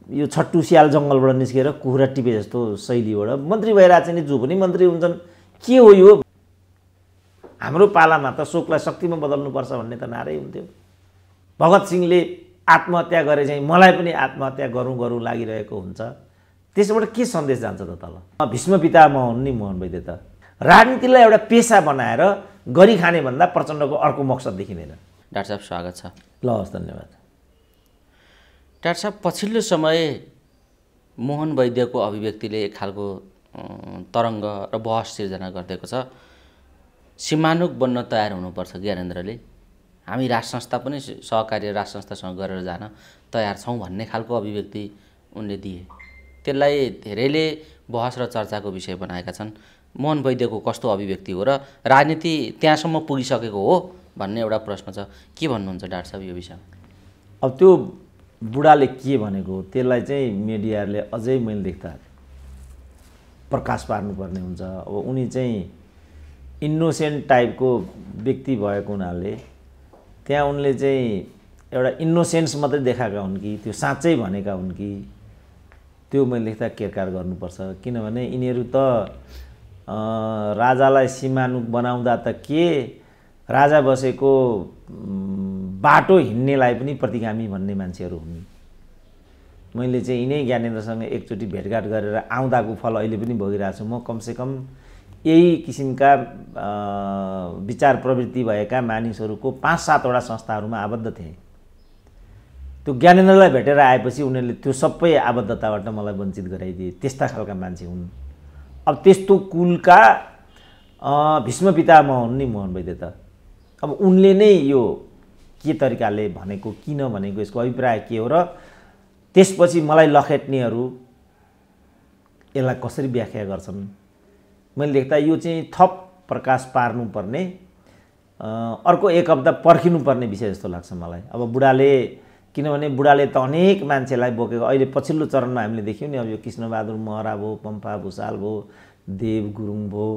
यो छट्टु स्याल जङ्गलबाट निस्केर कुखुरा टिपे जस्तो शैलीबाट मन्त्री भइरहेको छ नि, जो पनि मन्त्री हुन्छन्। के हो यो? हाम्रो पालामा त शोकलाई शक्तिमा बदल्नुपर्छ भन्ने त नारै हुन्थ्यो। भगत सिंहले आत्महत्या गरे चाहिँ मलाई पनि आत्महत्या गरौँ लागिरहेको हुन्छ। त्यसबाट के सन्देश जान्छ त तल? भीष्म पितामह हुन् नि मोहन वैद्य त। राजनीतिलाई एउटा पेसा बनाएर गरी खाने भन्दा प्रचण्डको अर्को मकसद देखिँदैन। डाक्टर साहब स्वागत छ। ल हस्, धन्यवाद। डाक्टर साहब, पछिल्लो समय मोहन वैद्यको अभिव्यक्तिले एक खालको तरङ्ग र बहस सिर्जना गरिदिएको छ। सीमानुक बन्न तयार हुनुपर्छ ज्ञानेन्द्रले, हामी राज संस्था पनि सहकारी राज संस्थासँग गरेर जान तयार छौँ भन्ने खालको अभिव्यक्ति उनले दिए। त्यसलाई धेरैले बहस र चर्चाको विषय बनाएका छन्। मोहन वैद्यको कस्तो अभिव्यक्ति हो र राजनीति त्यहाँसम्म पुगिसकेको हो भन्ने एउटा प्रश्न छ। के भन्नुहुन्छ डाक्टर साहब यो विषयमा? अब त्यो बुढाले के भनेको त्यसलाई चाहिँ मिडियाले अझै मैले देख्दा प्रकाश पार्नुपर्ने हुन्छ। अब उनी चाहिँ इन्नोसेन्ट टाइपको व्यक्ति भएको हुनाले त्यहाँ उनले चाहिँ एउटा इन्नोसेन्स मात्रै देखाएका हुन् कि त्यो साँच्चै भनेका हुन् कि, त्यो मैले देख्दा केरकार गर्नुपर्छ। किनभने यिनीहरू त राजालाई सीमानुक बनाउँदा त के, राजा बसेको बाटो हिँड्नेलाई पनि प्रतिगामी भन्ने मान्छेहरू हुन्। मैले चाहिँ यिनै ज्ञानेन्द्रसँग एकचोटि भेटघाट गरेर आउँदाको फल अहिले पनि भोगिरहेको छु। म कमसेकम यही किसिमका विचार प्रवृत्ति भएका मानिसहरूको 5-7 वटा संस्थाहरूमा आबद्ध थिएँ। त्यो ज्ञानेन्द्रलाई भेटेर आएपछि उनीहरूले त्यो सबै आबद्धताबाट मलाई वञ्चित गराइदिए। त्यस्ता खालका मान्छे हुन्। अब त्यस्तो कुलका भीष्म पितामह हुन् नि मोहन वैद्य त। अब उनले नै यो के तरिकाले भनेको, किन भनेको, यसको अभिप्राय के हो र त्यसपछि मलाई लखेट्नेहरू यसलाई कसरी व्याख्या गर्छन्, मैले देख्दा यो चाहिँ थप प्रकाश पार्नुपर्ने, अर्को एक हप्ता पर्खिनुपर्ने विषय जस्तो लाग्छ मलाई। अब बुढाले, किनभने बुढाले त अनेक मान्छेलाई बोकेको, अहिले पछिल्लो चरणमा हामीले देख्यौँ नि। अब यो कृष्णबहादुर महरा भयो, पम्फा भुषाल भयो, देव गुरुङ भयो,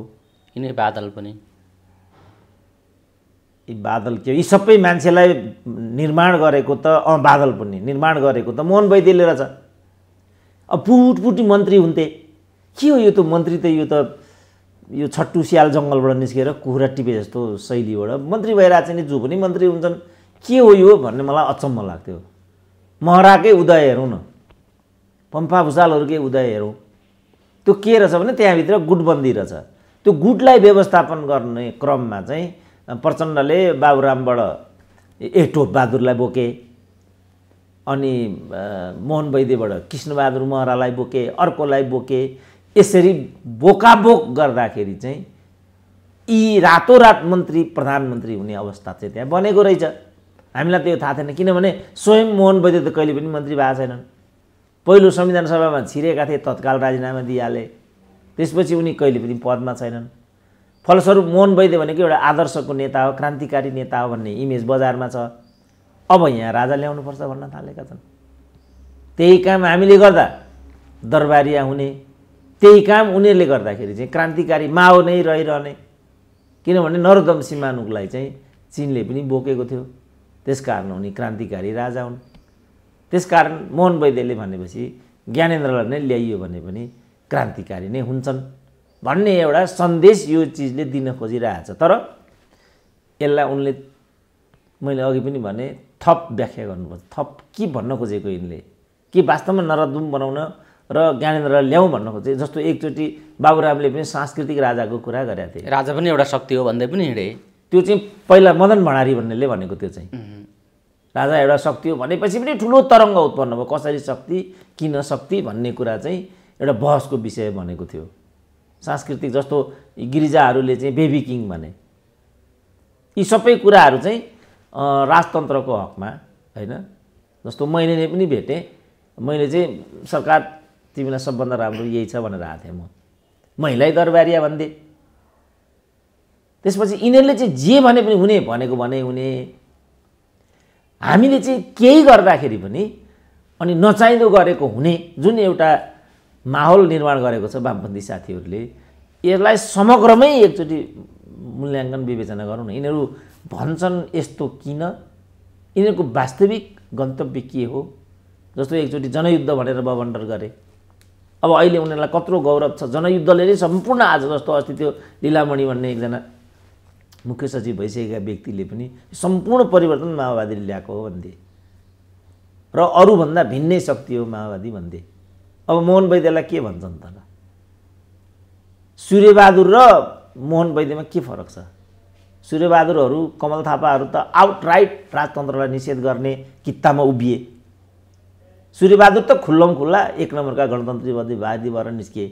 यिनै बादल पनि, यी बादल के, यी सबै मान्छेलाई निर्माण गरेको त बादल पनि निर्माण गरेको त मोहन वैद्यले रहेछ। अब पुटपुटी मन्त्री हुन्थे। के हो यो? त मन्त्री त यो छट्टु स्याल जङ्गलबाट निस्केर कुखुरा टिपे जस्तो शैलीबाट मन्त्री भइरहेको छ नि, जो पनि मन्त्री हुन्छन्। के हो यो भन्ने मलाई अचम्म लाग्थ्यो। महराकै उदय हेरौँ न, पम्फा भुषालहरूकै उदय हेरौँ। त्यो के रहेछ भने त्यहाँभित्र गुटबन्दी रहेछ। त्यो गुटलाई व्यवस्थापन गर्ने क्रममा चाहिँ प्रचण्डले बाबुरामबाट टोप बहादुरलाई बोके, अनि मोहन वैद्यबाट कृष्णबहादुर महरालाई बोके, अर्कोलाई बोके। यसरी बोकाबोक गर्दाखेरि चाहिँ यी रातोरात मन्त्री प्रधानमन्त्री हुने अवस्था चाहिँ त्यहाँ बनेको रहेछ। हामीलाई त यो थाहा थिएन। किनभने स्वयं मोहन वैद्य त कहिले पनि मन्त्री भएको छैनन्। पहिलो संविधान सभामा छिरेका थिए, तत्काल राजीनामा दिइहाले। त्यसपछि उनी कहिले पनि पदमा छैनन्। फलस्वरूप मोहन वैद्य भनेको एउटा आदर्शको नेता हो, क्रान्तिकारी नेता हो भन्ने इमेज बजारमा छ। अब यहाँ राजा ल्याउनुपर्छ भन्न थालेका छन्। त्यही काम हामीले गर्दा दरबारिया हुने, त्यही काम उनीहरूले गर्दाखेरि चाहिँ क्रान्तिकारी माओ नै रहिरहने। किनभने नरोत्तम सीमानुकलाई चाहिँ चिनले पनि बोकेको थियो। त्यसकारण उनी क्रान्तिकारी राजा हुन्। त्यसकारण मोहन वैद्यले भनेपछि ज्ञानेन्द्रलाई नै ल्याइयो भने पनि क्रान्तिकारी नै हुन्छन् भन्ने एउटा सन्देश यो चिजले दिन खोजिरहेछ। तर यसलाई उनले, मैले अघि पनि भने, थप व्याख्या गर्नुपर्छ। थप के भन्न खोजेको यिनले? के वास्तवमा नरदुम बनाउन र ज्ञानेन्द्रलाई ल्याउँ भन्न खोजे? जस्तो एकचोटि बाबुरामले पनि सांस्कृतिक राजाको कुरा गरेका थिए। राजा पनि एउटा शक्ति हो भन्दै पनि हिँडे। त्यो चाहिँ पहिला मदन भण्डारी भन्नेले भनेको। त्यो चाहिँ राजा एउटा शक्ति हो भनेपछि पनि ठुलो तरङ्ग उत्पन्न भयो। कसरी शक्ति, किन शक्ति भन्ने कुरा चाहिँ एउटा बहसको विषय बनेको थियो। सांस्कृतिक जस्तो गिरिजाहरूले चाहिँ बेबी किङ भने, यी सबै कुराहरू चाहिँ राजतन्त्रको हकमा हैन। जस्तो मैले नै पनि भेटेँ, मैले चाहिँ सरकार तिमीलाई सबभन्दा राम्रो यही छ भनेर आएको थिएँ। महिलै दरबारिया भन्थे। त्यसपछि यिनीहरूले चाहिँ जे भने पनि हुने भनेको भने हुने। हामीले चाहिँ केही गर्दाखेरि पनि अनि नचाहिँदो गरेको हुने, जुन एउटा माहौल निर्माण गरेको छ वामपन्थी साथीहरूले, यसलाई समग्रमै एकचोटि मूल्याङ्कन विवेचना गरौँ न। यिनीहरू भन्छन् यस्तो किन, यिनीहरूको वास्तविक गन्तव्य के हो, जस्तो एकचोटि जनयुद्ध भनेर बवन्डर गरे। अब अहिले उनीहरूलाई कत्रो गौरव छ, जनयुद्धले नै सम्पूर्ण आज जस्तो अस्ति त्यो लीलामणि भन्ने एकजना मुख्य सचिव भइसकेका व्यक्तिले पनि सम्पूर्ण परिवर्तन माओवादीले ल्याएको हो भन्थे र अरूभन्दा भिन्नै शक्ति हो माओवादी भन्थे। अब मोहन वैद्यलाई के भन्छन् त? सूर्यबहादुर र मोहन वैद्यमा के फरक छ? सूर्यबहादुरहरू, कमल थापाहरू त आउटराइट राजतन्त्रलाई निषेध गर्ने कित्तामा उभिए। सूर्यबहादुर त खुल्ला एक नम्बरका गणतन्त्रवादी भएर निस्किए।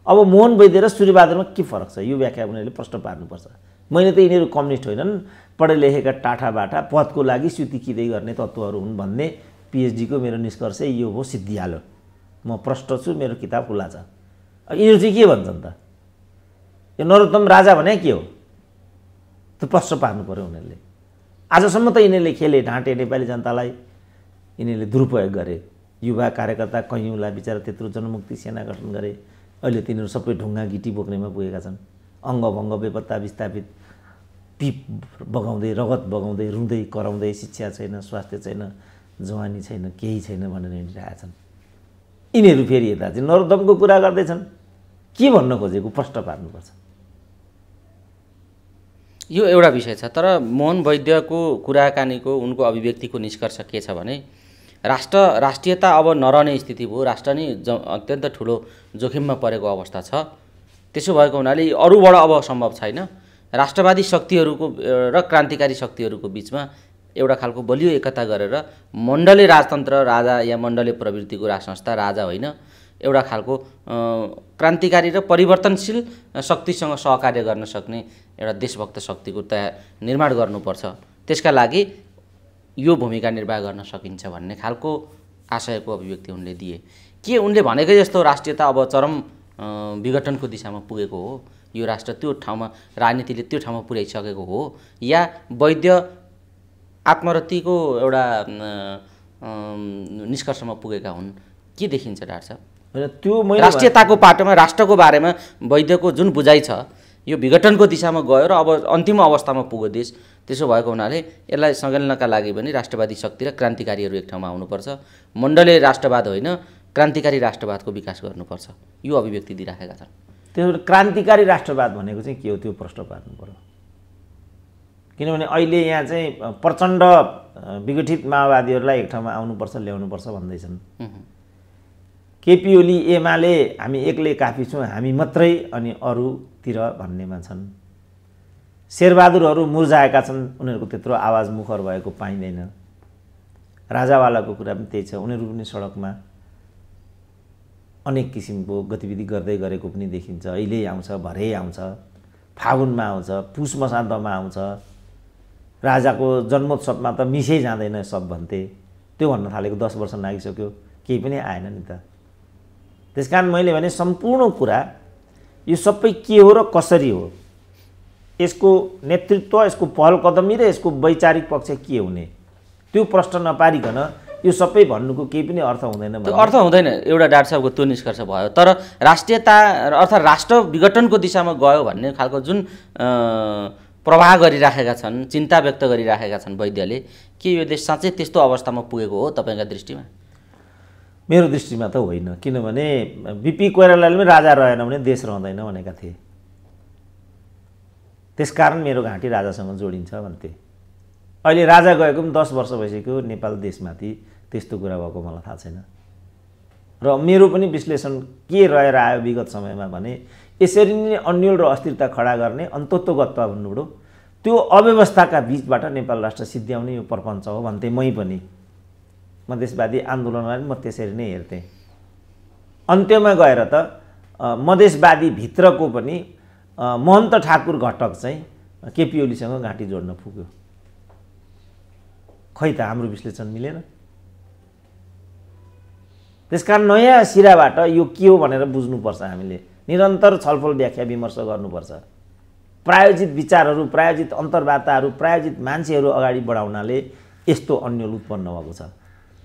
अब मोहन वैद्य र सूर्यबहादुरमा के फरक छ? यो व्याख्या उनीहरूले प्रश्न पार्नुपर्छ। मैले त यिनीहरू कम्युनिस्ट होइनन्, पढे लेखेका टाठा बाठा पदको लागि स्युतिकिँदै गर्ने तत्त्वहरू हुन् भन्ने पिएचडीको मेरो निष्कर्ष यो हो, सिद्धिहाल्यो। म प्रष्ट छु, मेरो किताब खुला छ। यिनीहरू चाहिँ के भन्छन् त? यो नरोत्तम राजा भने के हो? त्यो प्रश्न पार्नु पर्यो उनीहरूले। आजसम्म त यिनीहरूले खेले, ढाँटे नेपाली जनतालाई, यिनीहरूले दुरुपयोग गरे। युवा कार्यकर्ता कैयौँलाई बिचरा त्यत्रो जनमुक्ति सेना गठन गरे। अहिले तिनीहरू सबै ढुङ्गा गिटी बोक्नेमा पुगेका छन्। अङ्गभङ्ग, बेपत्ता, विस्थापित, पिप बगाउँदै, रगत बगाउँदै, रुँदै कराउँदै, शिक्षा छैन, स्वास्थ्य छैन, जवानी छैन, केही छैन भनेर हिँडिरहेका छन्। यिनीहरू फेरि यता चाहिँ नरोत्तमको कुरा गर्दैछन्। के भन्न खोजेको प्रश्न पार्नुपर्छ। यो एउटा विषय छ। तर मोहन वैद्यको कुराकानीको, उनको अभिव्यक्तिको निष्कर्ष के छ भने राष्ट्रियता अब नरहने स्थिति भयो। राष्ट्र नै अत्यन्त ठुलो जोखिममा परेको अवस्था छ। त्यसो भएको हुनाले अरूबाट अब सम्भव छैन। राष्ट्रवादी शक्तिहरूको र क्रान्तिकारी शक्तिहरूको बिचमा एउटा खालको बलियो एकता गरेर मण्डले राजतन्त्र, राजा या मण्डले प्रवृत्तिको राज संस्था, राजा होइन, एउटा खालको क्रान्तिकारी र परिवर्तनशील शक्तिसँग सहकार्य गर्न सक्ने एउटा देशभक्त शक्तिको निर्माण गर्नुपर्छ। त्यसका लागि यो भूमिका निर्वाह गर्न सकिन्छ भन्ने खालको आशयको अभिव्यक्ति उनले दिए। के उनले भनेकै जस्तो राष्ट्रियता अब चरम विघटनको दिशामा पुगेको हो, यो राष्ट्र त्यो ठाउँमा, राजनीतिले त्यो ठाउँमा पुर्याइसकेको हो, या वैद्य आत्मरतिको एउटा निष्कर्षमा पुगेका हुन्? के देखिन्छ डाक्टर साहब? त्यो राष्ट्रियताको पाटोमा राष्ट्रको बारेमा वैद्यको जुन बुझाइ छ, यो विघटनको दिशामा गयो र अब अन्तिम अवस्थामा पुग्यो देश। त्यसो भएको हुनाले यसलाई सँगेल्नका लागि पनि राष्ट्रवादी शक्ति र क्रान्तिकारीहरू एक ठाउँमा आउनुपर्छ। मण्डले राष्ट्रवाद होइन, क्रान्तिकारी राष्ट्रवादको विकास गर्नुपर्छ, यो अभिव्यक्ति दिइराखेका छन्। त्यसो क्रान्तिकारी राष्ट्रवाद भनेको चाहिँ के हो त्यो प्रश्न पार्नु पर्यो। किनभने अहिले यहाँ चाहिँ प्रचण्ड विघटित माओवादीहरूलाई एक ठाउँमा आउनुपर्छ, ल्याउनुपर्छ भन्दैछन्। केपी ओली एमाले हामी एक्लै काफी छौँ, हामी मात्रै अनि अरूतिर भन्नेमा छन्। शेरबहादुरहरू मुर्झाएका छन्, उनीहरूको त्यत्रो आवाज मुखर भएको पाइँदैन। राजावालाको कुरा पनि त्यही छ, उनीहरू पनि सडकमा अनेक किसिमको गतिविधि गर्दै गरेको पनि देखिन्छ। अहिले आउँछ, भरे आउँछ, फागुनमा आउँछ, पुष मसान्तमा आउँछ। राजाको जन्मोत्सवमा त मिसै जाँदैन सब भन्थे, त्यो भन्न थालेको 10 वर्ष नागिसक्यो, केही पनि आएन नि त। त्यसकारण मैले भने सम्पूर्ण कुरा यो सबै के हो र कसरी हो, यसको नेतृत्व, यसको पहल कदमी र यसको वैचारिक पक्ष के हुने, त्यो प्रश्न नपारिकन यो सबै भन्नुको केही पनि अर्थ हुँदैन। त्यो अर्थ हुँदैन, एउटा डाक्टर साहबको त्यो निष्कर्ष भयो। तर राष्ट्रियता अर्थात् राष्ट्र विघटनको दिशामा गयो भन्ने खालको जुन प्रवाह गरिराखेका छन्, चिन्ता व्यक्त गरिराखेका छन् वैद्यले, के यो देश साँच्चै त्यस्तो अवस्थामा पुगेको हो तपाईँका दृष्टिमा? मेरो दृष्टिमा त होइन। किनभने बिपी कोइरालाले पनि राजा रहेन भने देश रहँदैन भनेका थिए। त्यसकारण मेरो घाँटी राजासँग जोडिन्छ भन्थे। अहिले राजा गएको पनि 10 वर्ष भइसक्यो, नेपाल देशमाथि त्यस्तो कुरा भएको मलाई थाहा छैन। र मेरो पनि विश्लेषण के रहेर आयो विगत समयमा भने यसरी नै अन्यल र अस्थिरता खडा गर्ने अन्तत्वगतवा भन्नुबडो त्यो अव्यवस्थाका बीचबाट नेपाल राष्ट्र सिद्ध्याउने यो प्रपञ्च हो भन्थे। मै पनि मधेसवादी आन्दोलनलाई म त्यसरी नै हेर्थेँ। अन्त्यमा गएर त मधेसवादी भित्रको पनि महन्त ठाकुर घटक चाहिँ केपी ओलीसँग घाँटी जोड्न पुग्यो। खै त हाम्रो विश्लेषण मिलेन। त्यसकारण नयाँ सिराबाट यो के हो भनेर बुझ्नुपर्छ। हामीले निरन्तर छलफल, व्याख्या, विमर्श गर्नुपर्छ। प्रायोजित विचारहरू, प्रायोजित अन्तर्वार्ताहरू, प्रायोजित मान्छेहरू अगाडि बढाउनाले यस्तो अन्यल उत्पन्न भएको छ।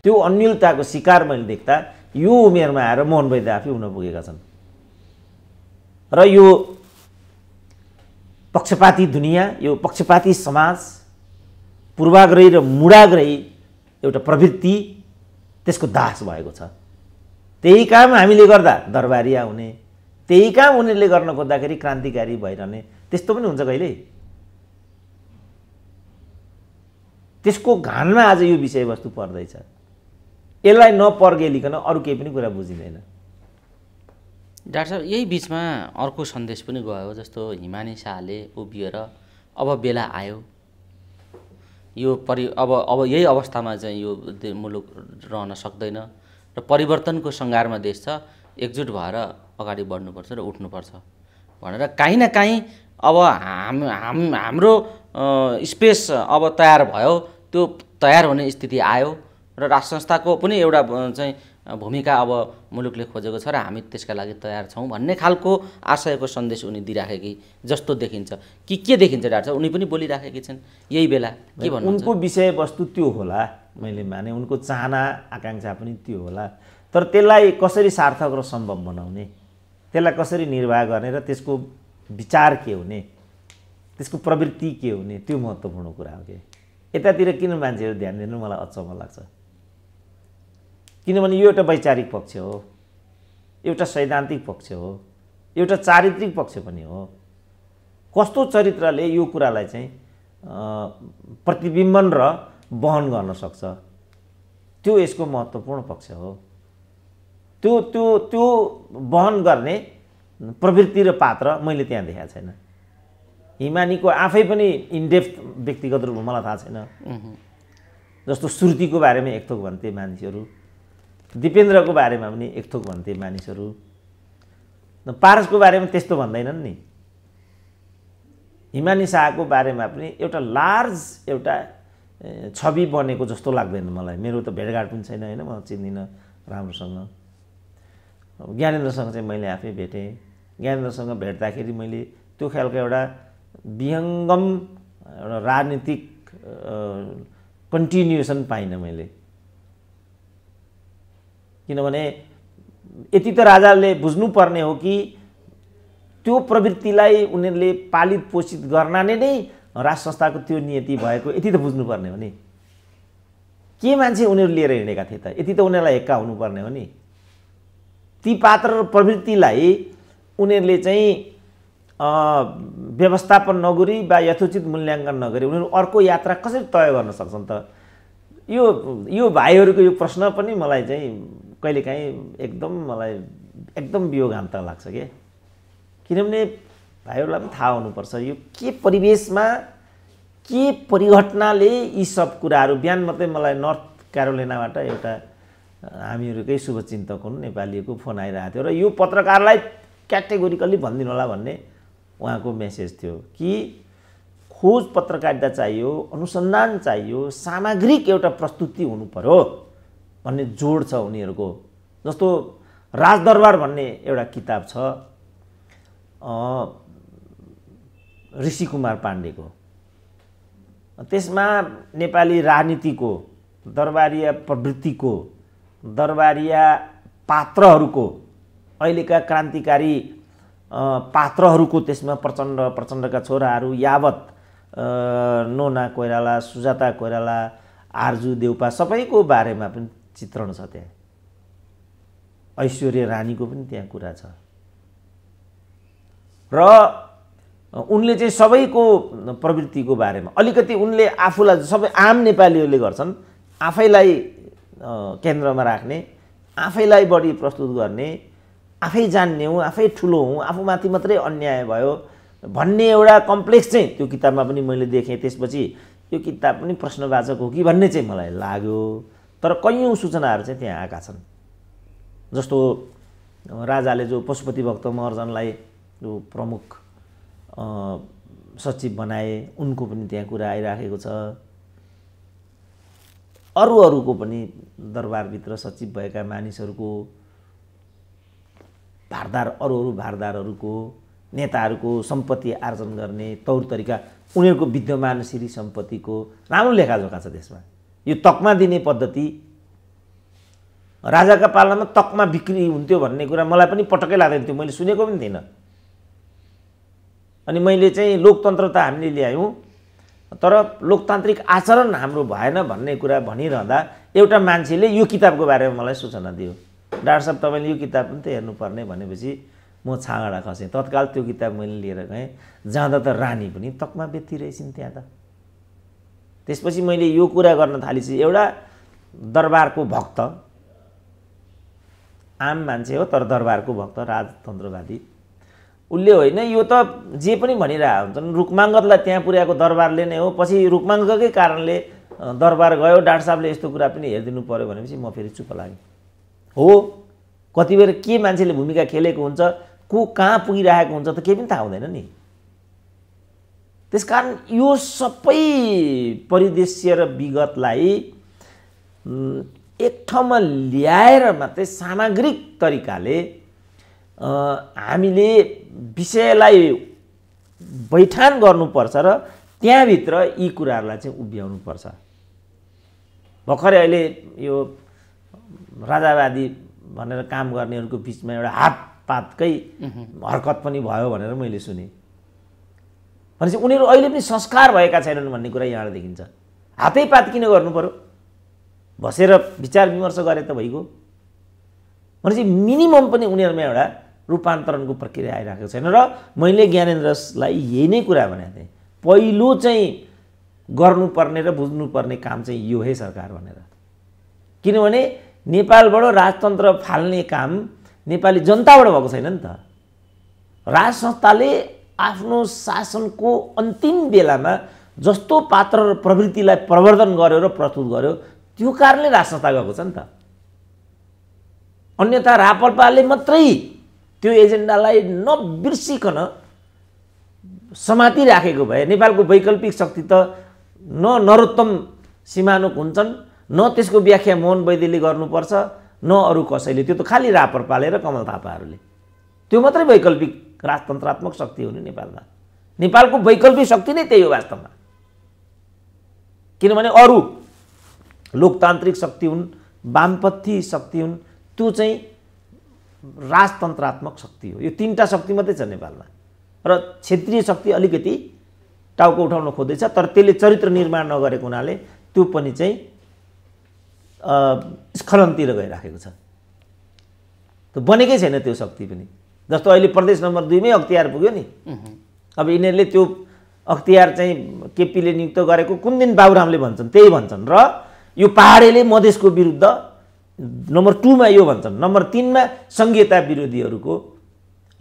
त्यो अन्यलताको शिकार मैले देख्दा यो उमेरमा आएर मोहन वैद्य आफै हुन पुगेका छन्। र यो पक्षपाती दुनियाँ, यो पक्षपाती समाज, पूर्वाग्रही र मूढाग्रही एउटा प्रवृत्ति त्यसको दास भएको छ। त्यही काम हामीले गर्दा दरबारिया हुने, त्यही काम उनीहरूले गर्न खोज्दाखेरि क्रान्तिकारी भइरहने, त्यस्तो पनि हुन्छ कहिले। त्यसको घानमा आज यो विषयवस्तु पर्दैछ। यसलाई नपर्गेलिकन अरू केही पनि कुरा बुझिँदैन। डाक्टर साहब, यही बिचमा अर्को सन्देश पनि गयो, जस्तो हिमानी शाहले उभिएर अब बेला आयो, यो अब यही अवस्थामा चाहिँ यो मुलुक रहन सक्दैन र परिवर्तनको सङ्घारमा देश छ, एकजुट भएर अगाडि बढ्नुपर्छ र उठ्नुपर्छ भनेर काहीँ न काहीँ अब हाम्रो स्पेस अब तयार भयो, त्यो तयार हुने स्थिति आयो र राष्ट्र संस्थाको पनि एउटा चाहिँ भूमिका अब मुलुकले खोजेको छ र हामी त्यसका लागि तयार छौँ भन्ने खालको आशयको सन्देश उनी दिइराखेकी जस्तो देखिन्छ कि के देखिन्छ डाक्टर साहब? उनी पनि बोलिराखेकी छन् यही बेला, के भन्नु? उनको विषयवस्तु त्यो होला, मैले माने उनको चाहना आकाङ्क्षा पनि त्यो होला, तर त्यसलाई कसरी सार्थक र सम्भव बनाउने, त्यसलाई कसरी निर्वाह गर्ने र त्यसको विचार के हुने, त्यसको प्रवृत्ति के हुने, त्यो महत्त्वपूर्ण कुरा हो कि। यतातिर किन मान्छेहरू ध्यान दिनु मलाई अचम्म लाग्छ। किनभने यो एउटा वैचारिक पक्ष हो, एउटा सैद्धान्तिक पक्ष हो, एउटा चारित्रिक पक्ष पनि हो। कस्तो चरित्रले यो कुरालाई चाहिँ प्रतिबिम्बन र वहन गर्न सक्छ, त्यो यसको महत्त्वपूर्ण पक्ष हो। त्यो त्यो त्यो वहन गर्ने प्रवृत्ति र पात्र मैले त्यहाँ देखाएको छैन। हिमानीको आफै पनि इनडेप्थ व्यक्तिगत रूपमा मलाई थाहा छैन। जस्तो श्रुतिको बारेमा एकथोक भन्थे मानिसहरू, दिपेन्द्रको बारेमा पनि एकथोक भन्थे मानिसहरू, पारसको बारेमा त्यस्तो भन्दैनन् नि। हिमानी शाहको बारेमा पनि एउटा लार्ज एउटा छवि बनेको जस्तो लाग्दैन मलाई। मेरो त भेटघाट पनि छैन होइन, म चिन्दिनँ राम्रोसँग। ज्ञानेन्द्रसँग चाहिँ मैले आफै भेटेँ। ज्ञानेन्द्रसँग भेट्दाखेरि मैले त्यो खालको एउटा विहङ्गम एउटा राजनीतिक कन्टिन्युएसन पाइनँ मैले। किनभने यति त राजाले बुझ्नुपर्ने हो कि त्यो प्रवृत्तिलाई उनीहरूले पालित पोषित गर्नाले नै राष्ट्र संस्थाको त्यो नियति भएको यति त बुझ्नुपर्ने हो नि। के मान्छे उनीहरू लिएर हिँडेका थिए त, यति त उनीहरूलाई हेक्का हुनुपर्ने हो नि। ती पात्र र प्रवृत्तिलाई उनीहरूले चाहिँ व्यवस्थापन नगरी वा यथोचित मूल्याङ्कन नगरी उनीहरू अर्को यात्रा कसरी तय गर्न सक्छन् त? यो भाइहरूको यो प्रश्न पनि मलाई चाहिँ कहिलेकाहीँ मलाई एकदम वियोगान्त लाग्छ के। किनभने भाइहरूलाई पनि थाहा हुनुपर्छ यो के परिवेशमा के परिघटनाले यी सब कुराहरू। बिहान मात्रै मलाई नर्थ क्यारोलिनाबाट एउटा हामीहरूकै शुभचिन्तक हुनु नेपालीको फोन आइरहेको थियो र यो पत्रकारलाई क्याटेगोरिकल्ली भनिदिनु होला भन्ने उहाँको मेसेज थियो कि खोज पत्रकारिता चाहियो, अनुसन्धान चाहियो, सामग्रिक एउटा प्रस्तुति हुनु पर्यो भन्ने जोड छ उनीहरूको। जस्तो राजदरबार भन्ने एउटा किताब छ ऋषि कुमार पाण्डेको, त्यसमा नेपाली राजनीतिको, दरबारिया प्रवृत्तिको, दरबारिया पात्रहरूको, अहिलेका क्रान्तिकारी पात्रहरूको, त्यसमा प्रचण्डका छोराहरू यावत नोना कोइराला, सुजाता कोइराला, आर्जु देउपा सबैको बारेमा पनि चित्रण छ त्यहाँ। ऐश्वर्या रानीको पनि त्यहाँ कुरा छ र उनले चाहिँ सबैको प्रवृत्तिको बारेमा अलिकति उनले आफूलाई सबै आम नेपालीहरूले गर्छन् आफैलाई केन्द्रमा राख्ने, आफैलाई बढी प्रस्तुत गर्ने, आफै जान्ने हूँ, आफै ठुलो हूँ, आफूमाथि मात्रै अन्याय भयो भन्ने एउटा कम्प्लेक्स चाहिँ त्यो किताबमा पनि मैले देखेँ। त्यसपछि यो किताब पनि प्रश्नवाचक हो कि भन्ने चाहिँ मलाई लाग्यो। तर कैयौँ सूचनाहरू चाहिँ त्यहाँ आएका छन्। जस्तो राजाले जो पशुपति भक्त महर्जनलाई जो प्रमुख सचिव बनाए उनको पनि त्यहाँ कुरा आइराखेको छ। अरूको पनि दरबारभित्र सचिव भएका मानिसहरूको भारदार अरू भारदारहरूको नेताहरूको सम्पत्ति आर्जन गर्ने तौर तरिका, उनीहरूको विद्यमान श्री सम्पत्तिको राम्रो लेखाजोखा छ त्यसमा। यो तकमा दिने पद्धति, राजाका पालामा तकमा बिक्री हुन्थ्यो भन्ने कुरा मलाई पनि पटक्कै लाग्दैन थियो, मैले सुनेको पनि थिइनँ। अनि मैले चाहिँ लोकतन्त्र त हामीले ल्यायौँ तर लोकतान्त्रिक आचरण हाम्रो भएन भन्ने कुरा भनिरहँदा एउटा मान्छेले यो किताबको बारेमा मलाई सूचना दियो, डाक्टर साहब तपाईँले यो किताब पनि त हेर्नुपर्ने भनेपछि म छाँगडा खसेँ। तत्काल त्यो किताब मैले लिएर गएँ। जाँदा त रानी पनि तकमा बेच्ती रहेछन् त्यहाँ त। त्यसपछि मैले यो कुरा गर्न थालेपछि एउटा दरबारको भक्त, आम मान्छे हो तर दरबारको भक्त, राजतन्त्रवादी, उसले होइन यो त जे पनि भनिरहेको हुन्छन्, रुक्माङ्गदलाई त्यहाँ पुर्याएको दरबारले नै हो, पछि रुक्माङ्गकै कारणले दरबार गयो, डाक्टर साहबले यस्तो कुरा पनि हेरिदिनु पर्यो भनेपछि म फेरि चुप लागेँ। हो, कति बेर के मान्छेले भूमिका खेलेको हुन्छ, को कहाँ पुगिरहेको हुन्छ त केही पनि थाहा हुँदैन नि। त्यसकारण यो सबै परिदृश्य र विगतलाई एक ठाउँमा ल्याएर मात्रै सामग्रिक तरिकाले हामीले विषयलाई बैठान गर्नुपर्छ र त्यहाँभित्र यी कुराहरूलाई चाहिँ उभ्याउनुपर्छ। भर्खरै अहिले यो राजावादी भनेर काम गर्नेहरूको बिचमा एउटा हातपातकै हरकत पनि भयो भनेर मैले सुने। भनेपछि उनीहरू अहिले पनि संस्कार भएका छैनन् भन्ने कुरा यहाँ देखिन्छ। हातैपात किन गर्नु पर्यो, बसेर विचार विमर्श गरे त भइगयो। भनेपछि मिनिमम पनि उनीहरूमा एउटा रूपान्तरणको प्रक्रिया आइरहेको छैन। र मैले ज्ञानेन्द्रलाई यही नै कुरा भनेको थिएँ, पहिलो चाहिँ गर्नुपर्ने र बुझ्नुपर्ने काम चाहिँ यो है सरकार भनेर। किनभने नेपालबाट राजतन्त्र फाल्ने काम नेपाली जनताबाट भएको छैन नि त। राज संस्थाले आफ्नो शासनको अन्तिम बेलामा जस्तो पात्र र प्रवृत्तिलाई प्रवर्धन गर्यो र प्रस्तुत गर्यो त्यो कारणले राज संस्था गएको छ नि त। अन्यथा रापरपाले मात्रै त्यो एजेन्डालाई नबिर्सिकन समातिराखेको भए नेपालको वैकल्पिक शक्ति त न नरोत्तम सिमानुक हुन्छन्, न त्यसको व्याख्या मोहन वैद्यले गर्नुपर्छ, न अरू कसैले। त्यो त खालि रापरपाले र कमल थापाहरूले। त्यो मात्रै वैकल्पिक राजतन्त्रात्मक शक्ति हो नि नेपालमा। नेपालको वैकल्पिक शक्ति नै त्यही हो वास्तवमा। किनभने अरू लोकतान्त्रिक शक्ति हुन्, वामपन्थी शक्ति हुन्, त्यो चाहिँ राजतन्त्रात्मक शक्ति हो। यो तीनटा शक्ति मात्रै छ नेपालमा। र क्षेत्रीय शक्ति अलिकति टाउको उठाउन खोज्दैछ, तर त्यसले चरित्र निर्माण नगरेको हुनाले त्यो पनि चाहिँ स्खलनतिर गइराखेको छ। त्यो बनेकै छैन त्यो शक्ति पनि। जस्तो अहिले प्रदेश नम्बर 2 मै अख्तियार पुग्यो नि। अब यिनीहरूले त्यो अख्तियार चाहिँ केपीले नियुक्त गरेको कुन दिन बाबुरामले भन्छन् त्यही भन्छन्, र यो पहाडेले मधेसको विरुद्ध नम्बर 2 मा यो भन्छन्, नम्बर 3 मा संघीयता विरोधीहरूको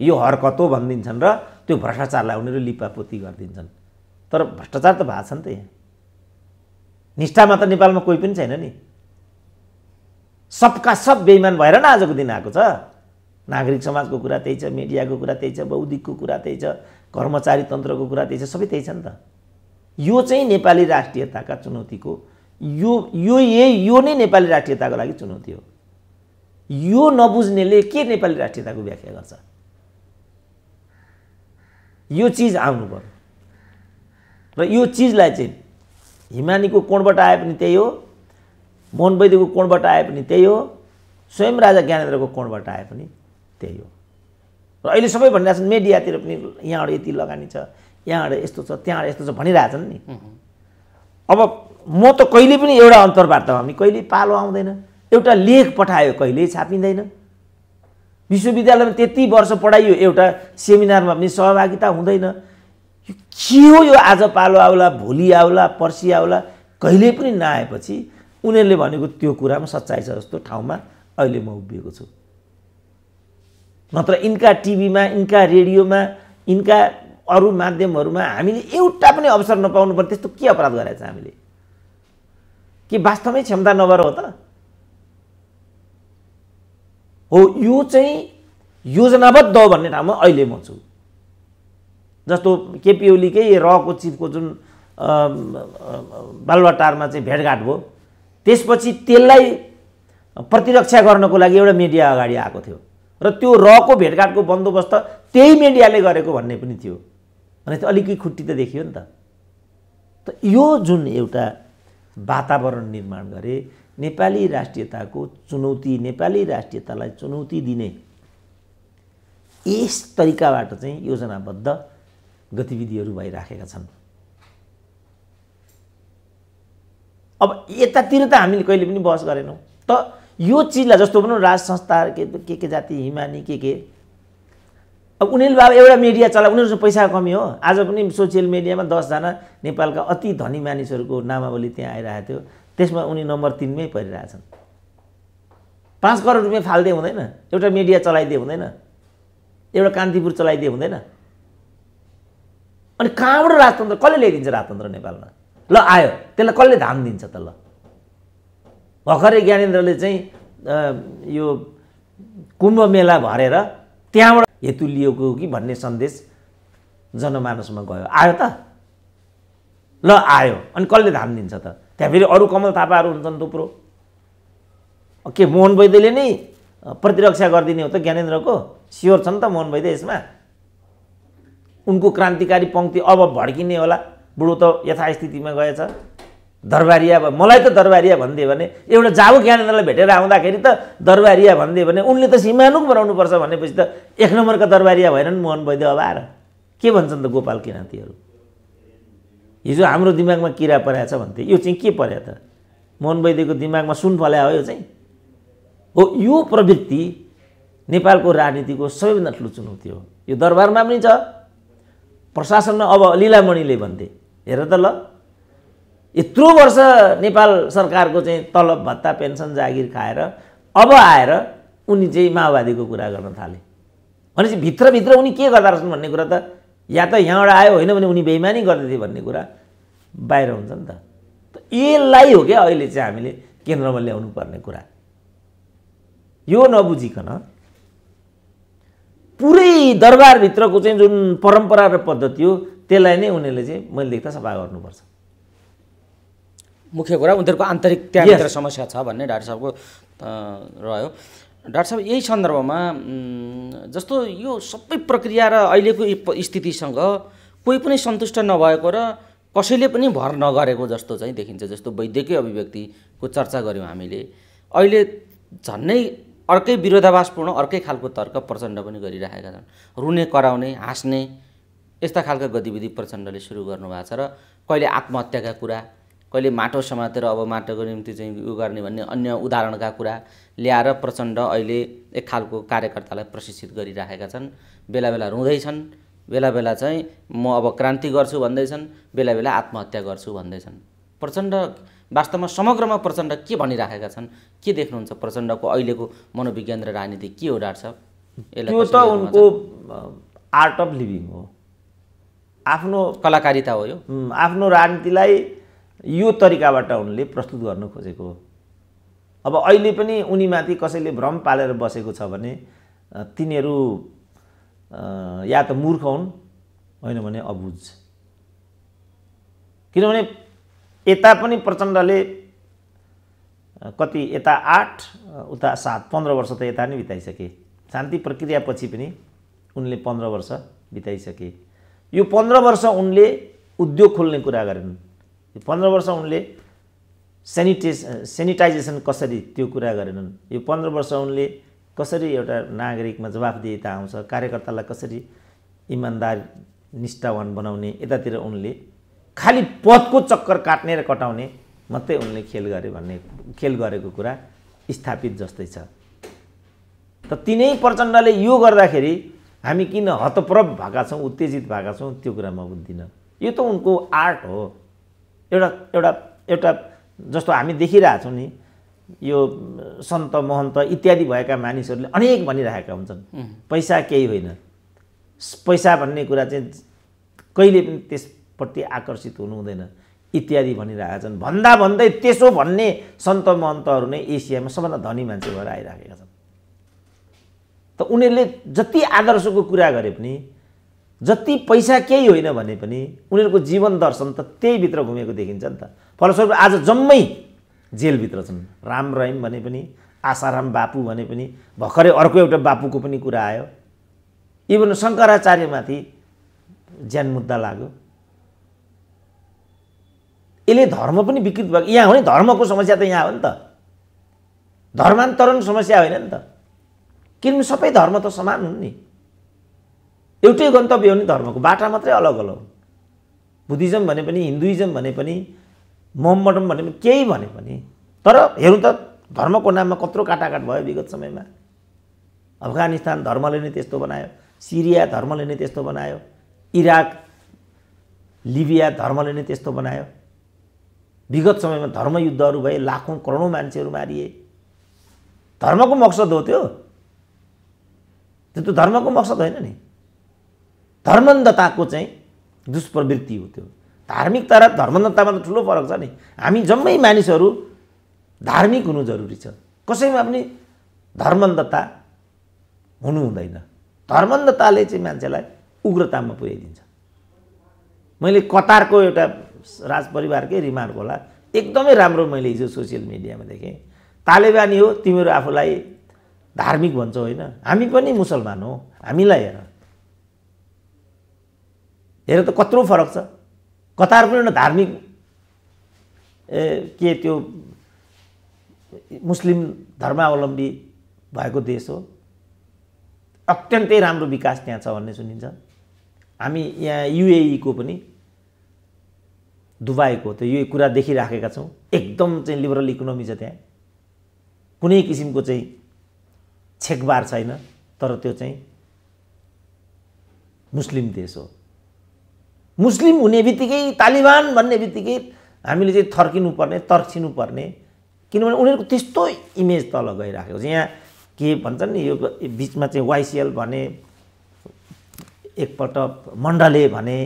यो हरकत हो भनिदिन्छन् र त्यो भ्रष्टाचारलाई उनीहरू लिपापोती गरिदिन्छन्। तर भ्रष्टाचार त भएको छ नि त। यहाँ निष्ठामा त नेपालमा कोही पनि छैन नि। सबका सब बेइमान भएर न आजको दिन आएको छ। नागरिक समाजको कुरा त्यही छ, मिडियाको कुरा त्यही छ, बौद्धिकको कुरा त्यही छ, कर्मचारी तन्त्रको कुरा त्यही छ, सबै त्यही छ नि त। यो चाहिँ नेपाली राष्ट्रियताका चुनौतीको यो नै नेपाली राष्ट्रियताको लागि चुनौती हो। यो नबुझ्नेले के नेपाली राष्ट्रियताको व्याख्या गर्छ? यो चिज आउनु पर्यो र यो चिजलाई चाहिँ हिमानीको कोणबाट आए पनि त्यही हो, मोहन वैद्यको कोणबाट आए पनि त्यही हो, स्वयं राजा ज्ञानेन्द्रको कोणबाट आए पनि त्यही हो। र अहिले सबै भनिरहेछन् मिडियातिर पनि यहाँबाट यति लगानी छ, यहाँबाट यस्तो छ, त्यहाँबाट यस्तो छ भनिरहेछन् नि। अब म त कहिले पनि एउटा अन्तर्वार्तामा पनि कहिले पालो आउँदैन। एउटा लेख पठायो कहिल्यै छापिँदैन। विश्वविद्यालयमा त्यति वर्ष पढाइयो, एउटा सेमिनारमा पनि सहभागिता हुँदैन। यो के हो? यो आज पालो आउला, भोलि आउला, पर्सि आउला, कहिल्यै पनि नआएपछि उनीहरूले भनेको त्यो कुरामा सच्चाइ छ जस्तो ठाउँमा अहिले म उभिएको छु। नत्र यिनका टिभीमा, यिनका रेडियोमा, यिनका अरू माध्यमहरूमा हामीले एउटा पनि अवसर नपाउनु पर्ने त्यस्तो के अपराध गरेछ हामीले? के वास्तवमै क्षमता नभएर हो त? हो, यो चाहिँ योजनाबद्ध हो भन्ने ठाउँमा अहिले म छु। जस्तो केपी ओलीकै रको चिफको जुन बालुवाटारमा चाहिँ भेटघाट भयो, त्यसपछि त्यसलाई प्रतिरक्षा गर्नको लागि एउटा मिडिया अगाडि आएको थियो र त्यो रको भेटघाटको बन्दोबस्त त्यही मिडियाले गरेको भन्ने पनि थियो। अनि त अलिकति खुट्टी त देखियो नि त। त यो जुन एउटा वातावरण निर्माण गरे, नेपाली राष्ट्रियताको चुनौती, नेपाली राष्ट्रियतालाई चुनौती दिने यस तरिकाबाट चाहिँ योजनाबद्ध गतिविधिहरू भइराखेका छन्। अब यतातिर त हामीले कहिले पनि बहस गरेनौँ। त यो चिजलाई जस्तो भनौँ राज संस्था के जाति हिमानी के अब उनीहरूले अब एउटा मिडिया चला, उनीहरूसँग पैसा कमी हो। आज पनि सोसियल मिडियामा 10 जना नेपालका अति धनी मानिसहरूको नामावली त्यहाँ आइरहेको थियो, त्यसमा उनी नम्बर 3 मै परिरहेछन्। 5 करोड रुपियाँ फाल्दै हुँदैन, एउटा मिडिया चलाइदिए हुँदैन, एउटा कान्तिपुर चलाइदिए हुँदैन। अनि कहाँबाट राजतन्त्र कसले ल्याइदिन्छ राजतन्त्र नेपालमा? ल आयो, त्यसलाई कसले धाम दिन्छ त? ल भर्खरै ज्ञानेन्द्रले चाहिँ यो कुम्भ मेला भरेर त्यहाँबाट हेतु लिएको कि भन्ने सन्देश जनमानसमा गयो, आयो त? ल आयो, अनि कसले धाम दिन्छ त? त्यहाँ फेरि अरू कमल थापाहरू हुन्छन् थुप्रो। के मोहन वैद्यले नै प्रतिरक्षा गरिदिने हो त ज्ञानेन्द्रको? स्योर छ नि त मोहन वैद्य यसमा? उनको क्रान्तिकारी पङ्क्ति अब भड्किने होला, बुढो त यथास्थितिमा गएछ। दरबारिया मलाई त दरबारिया भनिदियो भने, एउटा जाबु ज्ञानेन्द्रलाई भेटेर आउँदाखेरि त दरबारिया भनिदियो भने उनले त सिमानुक बनाउनुपर्छ भनेपछि त 1 नम्बरका दरबारिया भएनन् मोहन वैद्य। अब आएर के भन्छन् त गोपाल किराँतीहरू? हिजो हाम्रो दिमागमा किरा परेको छ भन्थे, यो चाहिँ के पर्यो त? मोहन वैद्यको दिमागमा सुन फल्या हो यो चाहिँ? हो, यो प्रवृत्ति नेपालको राजनीतिको सबैभन्दा ठुलो चुनौती हो। यो दरबारमा पनि छ, प्रशासनमा। अब लीलामणिले भन्थे, हेर त ल, यत्रो वर्ष नेपाल सरकारको चाहिँ तलब भत्ता पेन्सन जागिर खाएर अब आएर उनी चाहिँ माओवादीको कुरा गर्न थाले भनेपछि भित्रभित्र उनी के गर्दा रहेछन् भन्ने कुरा त या त यहाँबाट आयो, होइन भने उनी बेइमानी गर्दै थिए भन्ने कुरा बाहिर हुन्छ नि त। यसलाई हो क्या अहिले चाहिँ हामीले केन्द्रमा ल्याउनु पर्ने कुरा। यो नबुझिकन पुरै दरबारभित्रको चाहिँ जुन परम्परा र पद्धति हो त्यसलाई नै उनीहरूले चाहिँ मैले देख्दा सफा गर्नुपर्छ। मुख्य कुरा उनीहरूको आन्तरिक त्यहाँभित्र समस्या छ भन्ने डाक्टर साहबको रह्यो। डाक्टर साहब, यही सन्दर्भमा जस्तो यो सबै प्रक्रिया र अहिलेको स्थितिसँग कोही पनि सन्तुष्ट नभएको र कसैले पनि भर नगरेको जस्तो चाहिँ देखिन्छ। जस्तो वैद्यकीय अभिव्यक्तिको चर्चा गऱ्यौँ हामीले, अहिले झन्नै अर्कै विरोधाभासपूर्ण अर्कै खालको तर्क प्रचण्ड पनि गरिरहेका छन्। रुने कराउने हाँस्ने यस्ता खालका गतिविधि प्रचण्डले सुरु गर्नुभएको छ र कहिले आत्महत्याका कुरा, कहिले माटो समातेर अब माटोको निम्ति चाहिँ यो गर्ने भन्ने अन्य उदाहरणका कुरा ल्याएर प्रचण्ड अहिले एक खालको कार्यकर्तालाई प्रशिक्षित गरिरहेका छन्। बेला बेला रुँदैछन्, बेला बेला चाहिँ म अब क्रान्ति गर्छु भन्दैछन्, बेला बेला आत्महत्या गर्छु भन्दैछन्। प्रचण्ड वास्तवमा समग्रमा प्रचण्ड के भनिराखेका छन्? के देख्नुहुन्छ प्रचण्डको अहिलेको मनोविज्ञान र राजनीति के हो डाक्टर साहब? त्यो त उनको आर्ट अफ लिभिङ हो, आफ्नो कलाकारिता हो। यो आफ्नो राजनीतिलाई यो तरिकाबाट उनले प्रस्तुत गर्न खोजेको हो। अब अहिले पनि उनीमाथि कसैले भ्रम पालेर बसेको छ भने तिनीहरू या त मूर्ख हुन्, होइन भने अबुझ। किनभने यता पनि प्रचण्डले कति, यता 8 उता 7 15 वर्ष त यता नै बिताइसके। शान्ति प्रक्रियापछि पनि उनले 15 वर्ष बिताइसके। यो 15 वर्ष उनले उद्योग खोल्ने कुरा गरेनन्। 15 वर्ष उनले सेनिटाइजेसन कसरी त्यो कुरा गरेनन्। यो 15 वर्ष उनले कसरी एउटा नागरिकमा जवाफदेहिता आउँछ, कार्यकर्तालाई कसरी इमान्दार निष्ठावान बनाउने, यतातिर उनले खालि पदको चक्कर काट्ने र कटाउने मात्रै उनले खेल गरेको कुरा स्थापित जस्तै छ। त तिनै प्रचण्डले यो गर्दाखेरि हामी किन हतप्रभ भएका छौँ, उत्तेजित भएका छौँ, त्यो कुरा म बुझ्दिनँ। यो त उनको आर्ट हो। एउटा जस्तो हामी देखिरहेछौँ नि, यो सन्त महन्त इत्यादि भएका मानिसहरूले अनेक भनिरहेका हुन्छन्, पैसा केही होइन, पैसा भन्ने कुरा चाहिँ कहिले पनि त्यसप्रति आकर्षित हुनु हुँदैन इत्यादि भनिरहेका छन्। भन्दा भन्दै त्यसो भन्ने सन्त महन्तहरू नै एसियामा सबभन्दा धनी मान्छे भएर आइराखेका छन्। त उनीहरूले जति आदर्शको कुरा गरे पनि, जति पैसा केही होइन भने पनि उनीहरूको जीवन दर्शन त त्यहीभित्र घुमेको देखिन्छ नि त। फलस्वरूप आज जम्मै जेलभित्र छन्। राम रहिम भने पनि, आसाराम बापू भने पनि, भर्खरै अर्को एउटा बापूको पनि कुरा आयो। इभन शङ्कराचार्यमाथि ज्यान मुद्दा लाग्यो। यसले धर्म पनि विकृत भएको। यहाँ हो नि, धर्मको समस्या त यहाँ हो नि त, धर्मान्तरण समस्या होइन नि त। किनभने सबै धर्म त समान हुन् नि, एउटै गन्तव्य हो नि धर्मको, बाटा मात्रै अलग अलग। बुद्धिज्म भने पनि, हिन्दुइज्म भने पनि, मोहम्मडम भने केही भने पनि, तर हेर्नु त धर्मको नाममा कत्रो काटाकाट भयो विगत समयमा। अफगानिस्तान धर्मले नै त्यस्तो बनायो, सिरिया धर्मले नै त्यस्तो बनायो, इराक लिबिया धर्मले नै त्यस्तो बनायो। विगत समयमा धर्मयुद्धहरू भए, लाखौँ करोडौँ मान्छेहरू मारिए। धर्मको मकसद हो त्यो? त्यो त धर्मको मकसद होइन नि। धर्मन्धताको चाहिँ दुष्प्रवृत्ति हो त्यो। धार्मिकता र धर्मन्धतामा त ठुलो फरक छ नि। हामी जम्मै मानिसहरू धार्मिक हुनु जरुरी छ, कसैमा पनि धर्मन्धता हुनु हुँदैन। धर्मन्धताले चाहिँ मान्छेलाई उग्रतामा पुर्याइदिन्छ। मैले कतारको एउटा राजपरिवारकै रिमार्क होला, एकदमै राम्रो मैले हिजो सोसियल मिडियामा देखेँ। तालिबानी हो तिमीहरू आफूलाई धार्मिक भन्छौ होइन, हामी पनि मुसलमान हो, हामीलाई हेर त कत्रो फरक छ। कतार पनि एउटा धार्मिक के त्यो मुस्लिम धर्मावलम्बी भएको देश हो, अत्यन्तै राम्रो विकास त्यहाँ छ भन्ने सुनिन्छ। हामी यहाँ युएईको पनि दुबईको त यो कुरा देखिराखेका छौँ। एकदम चाहिँ लिबरल इकोनोमी छ त्यहाँ, कुनै किसिमको चाहिँ छेकबार छैन, तर त्यो चाहिँ मुस्लिम देश हो। मुस्लिम हुने बित्तिकै तालिबान भन्ने बित्तिकै हामीले चाहिँ थर्किनु पर्ने, तर्सिनु पर्ने, किनभने उनीहरूको त्यस्तो इमेज तल गइराखेको छ। यहाँ के भन्छन् नि, यो बिचमा चाहिँ वाइसिएल भने, एकपल्ट मण्डले भने,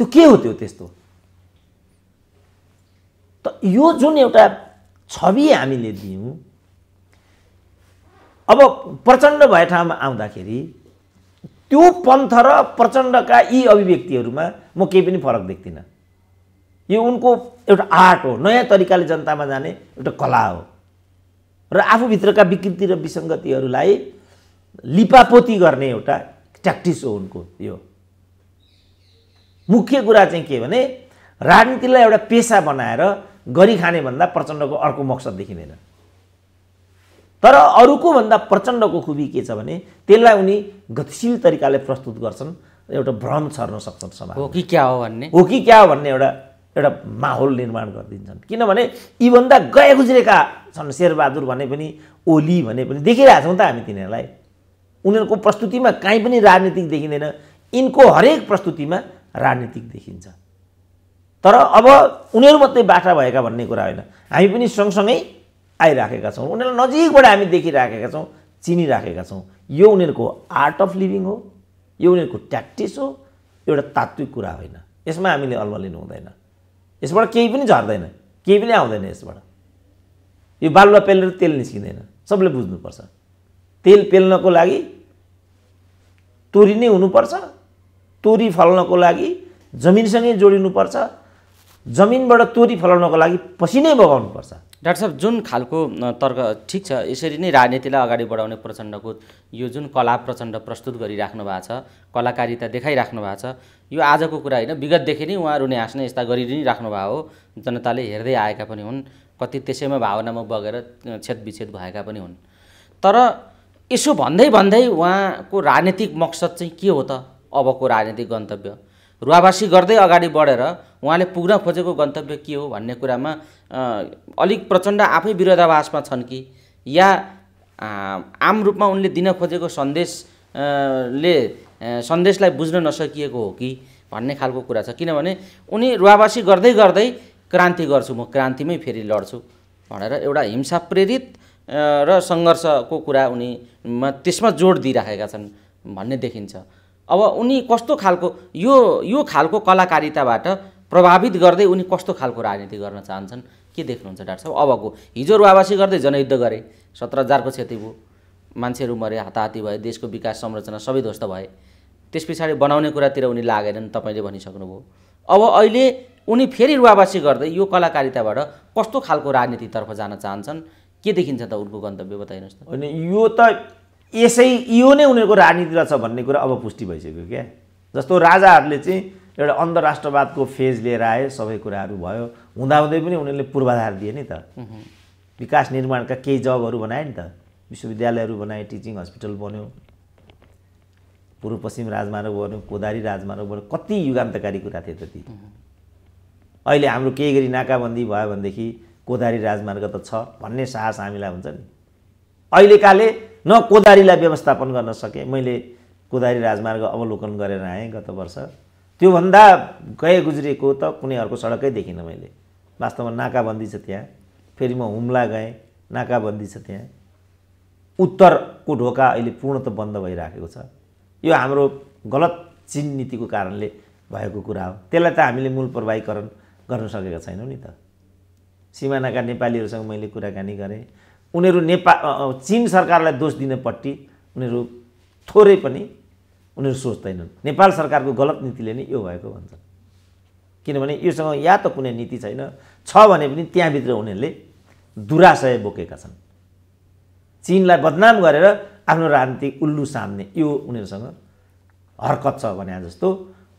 त्यो के हो त्यो त्यस्तो? त यो जुन एउटा छवि हामीले दियौँ, अब प्रचण्ड भए ठाउँमा आउँदाखेरि त्यो पन्थ र प्रचण्डका यी अभिव्यक्तिहरूमा म केही पनि फरक देख्दिनँ। यो उनको एउटा आर्ट हो, नयाँ तरिकाले जनतामा जाने एउटा कला हो, र आफूभित्रका विकृति र विसङ्गतिहरूलाई लिपापोती गर्ने एउटा ट्याक्टिस हो उनको। यो मुख्य कुरा चाहिँ के भने, राजनीतिलाई एउटा पेसा बनाएर गरी खाने भन्दा प्रचण्डको अर्को मकसद देखिँदैन। तर अरूको भन्दा प्रचण्डको खुबी के छ भने, त्यसलाई उनी गतिशील तरिकाले प्रस्तुत गर्छन्, एउटा भ्रम छर्न सक्छन् समाज। हो कि क्या हो भन्ने एउटा माहौल निर्माण गरिदिन्छन्। किनभने यीभन्दा गए गुज्रेका छन्, शेरबहादुर भने पनि, ओली भने पनि देखिरहेछौँ त हामी तिनीहरूलाई। उनीहरूको प्रस्तुतिमा काहीँ पनि राजनीतिक देखिँदैन, यिनको हरेक प्रस्तुतिमा राजनीतिक देखिन्छ। तर अब उनीहरू मात्रै बाठा भएका भन्ने कुरा होइन, हामी पनि सँगसँगै आइराखेका छौँ, उनीहरूलाई नजिकबाट हामी देखिराखेका छौँ, चिनिराखेका छौँ। यो उनीहरूको आर्ट अफ लिभिङ हो, यो उनीहरूको ट्याक्टिस हो, एउटा तात्विक कुरा होइन। यसमा हामीले अल्मलिनु हुँदैन, यसबाट केही पनि झर्दैन, केही पनि आउँदैन यसबाट। यो बालुवा पेलेर तेल निस्किँदैन, सबले बुझ्नुपर्छ। तेल पेल्नको लागि तोरी नै हुनुपर्छ, तोरी फल्नको लागि जमिनसँगै जोडिनुपर्छ, जमिनबाट तोरी फलाउनको लागि पसिनै बगाउनुपर्छ। डाक्टर साहब, जुन खालको तर्क ठिक छ, यसरी नै राजनीतिलाई अगाडि बढाउने प्रचण्डको यो जुन कला प्रचण्ड प्रस्तुत गरिराख्नु भएको छ, कलाकारिता देखाइराख्नु भएको छ, यो आजको कुरा होइन, विगतदेखि नै उहाँहरू नै हाँस्ने यस्ता गरि नै राख्नु भएको हो। जनताले हेर्दै आएका पनि हुन्, कति त्यसैमा भावनामा बगेर छेदविच्छेद भएका पनि हुन्। तर यसो भन्दै भन्दै उहाँको राजनीतिक मकसद चाहिँ के हो त? अबको राजनीतिक गन्तव्य रुवाबासी गर्दै अगाडि बढेर उहाँले पुग्न खोजेको गन्तव्य के हो भन्ने कुरामा अलिक प्रचण्ड आफै विरोधाभासमा छन् कि, या आम रूपमा उनले दिन खोजेको सन्देशलाई बुझ्न नसकिएको हो कि भन्ने खालको कुरा छ। किनभने उनी रुवाबासी गर्दै गर्दै क्रान्ति गर्छु, म क्रान्तिमै फेरि लड्छु भनेर एउटा हिंसा प्रेरित र सङ्घर्षको कुरा उनी त्यसमा जोड दिइराखेका छन् भन्ने देखिन्छ। अब उनी कस्तो खालको यो खालको कलाकारिताबाट प्रभावित गर्दै उनी कस्तो खालको राजनीति गर्न चाहन्छन्, के देख्नुहुन्छ डाक्टर साहब? अबको हिजो रुवाबासी गर्दै जनयुद्ध गरे, 17,000को क्षति भयो, मान्छेहरू मरे, हाताहाती भए, देशको विकास संरचना सबै ध्वस्त भए। त्यस पछाडि बनाउने कुरातिर उनी लागेनन्, तपाईँले भनिसक्नुभयो। अब अहिले उनी फेरि रुवाबासी गर्दै यो कलाकारिताबाट कस्तो खालको राजनीतितर्फ जान चाहन्छन्, के देखिन्छ त उनको गन्तव्य, बताइनुहोस् त। होइन, यो त यो नै उनीहरूको राजनीति रहेछ भन्ने कुरा अब पुष्टि भइसक्यो क्या। जस्तो राजाहरूले चाहिँ एउटा अन्तर्राष्ट्रवादको फेज लिएर आए, सबै कुराहरू भयो, हुँदाहुँदै पनि उनीहरूले पूर्वाधार दिए नि त। विकास निर्माणका केही जबहरू बनाए नि त, विश्वविद्यालयहरू बनाए, टिचिङ हस्पिटल बन्यो, पूर्व पश्चिम राजमार्ग बन्यो, कोदारी राजमार्ग बन्यो, कति युगान्तकारी कुरा थियो त ती। अहिले हाम्रो केही गरी नाकाबन्दी भयो भनेदेखि कोदारी राजमार्ग त छ भन्ने साहस हामीलाई हुन्छ नि। अहिलेकाले न कोदारीलाई व्यवस्थापन गर्न सके। मैले कोदारी राजमार्ग अवलोकन गरेर आएँ गत वर्ष। त्योभन्दा गए गुज्रेको त कुनै अर्को सडकै देखिनँ मैले। वास्तवमा नाकाबन्दी छ त्यहाँ। फेरि म हुम्ला गएँ, नाकाबन्दी छ त्यहाँ। उत्तरको ढोका अहिले पूर्णतः बन्द भइराखेको छ। यो हाम्रो गलत चीन नीतिको कारणले भएको कुरा हो। त्यसलाई त हामीले मूल प्रवाहीकरण गर्न सकेका छैनौँ नि त। सिमानाका नेपालीहरूसँग मैले कुराकानी गरेँ। उनीहरू चीन सरकारलाई दोष दिनपट्टि उनीहरू थोरै पनि उनीहरू सोच्दैनन्। नेपाल सरकारको गलत नीतिले नै यो भएको भन्छन्। किनभने योसँग या त कुनै नीति छैन, छ भने पनि त्यहाँभित्र उनीहरूले दुराशय बोकेका छन्। चीनलाई बदनाम गरेर आफ्नो राजनीतिक उल्लु साम्ने यो उनीहरूसँग हरकत छ भने जस्तो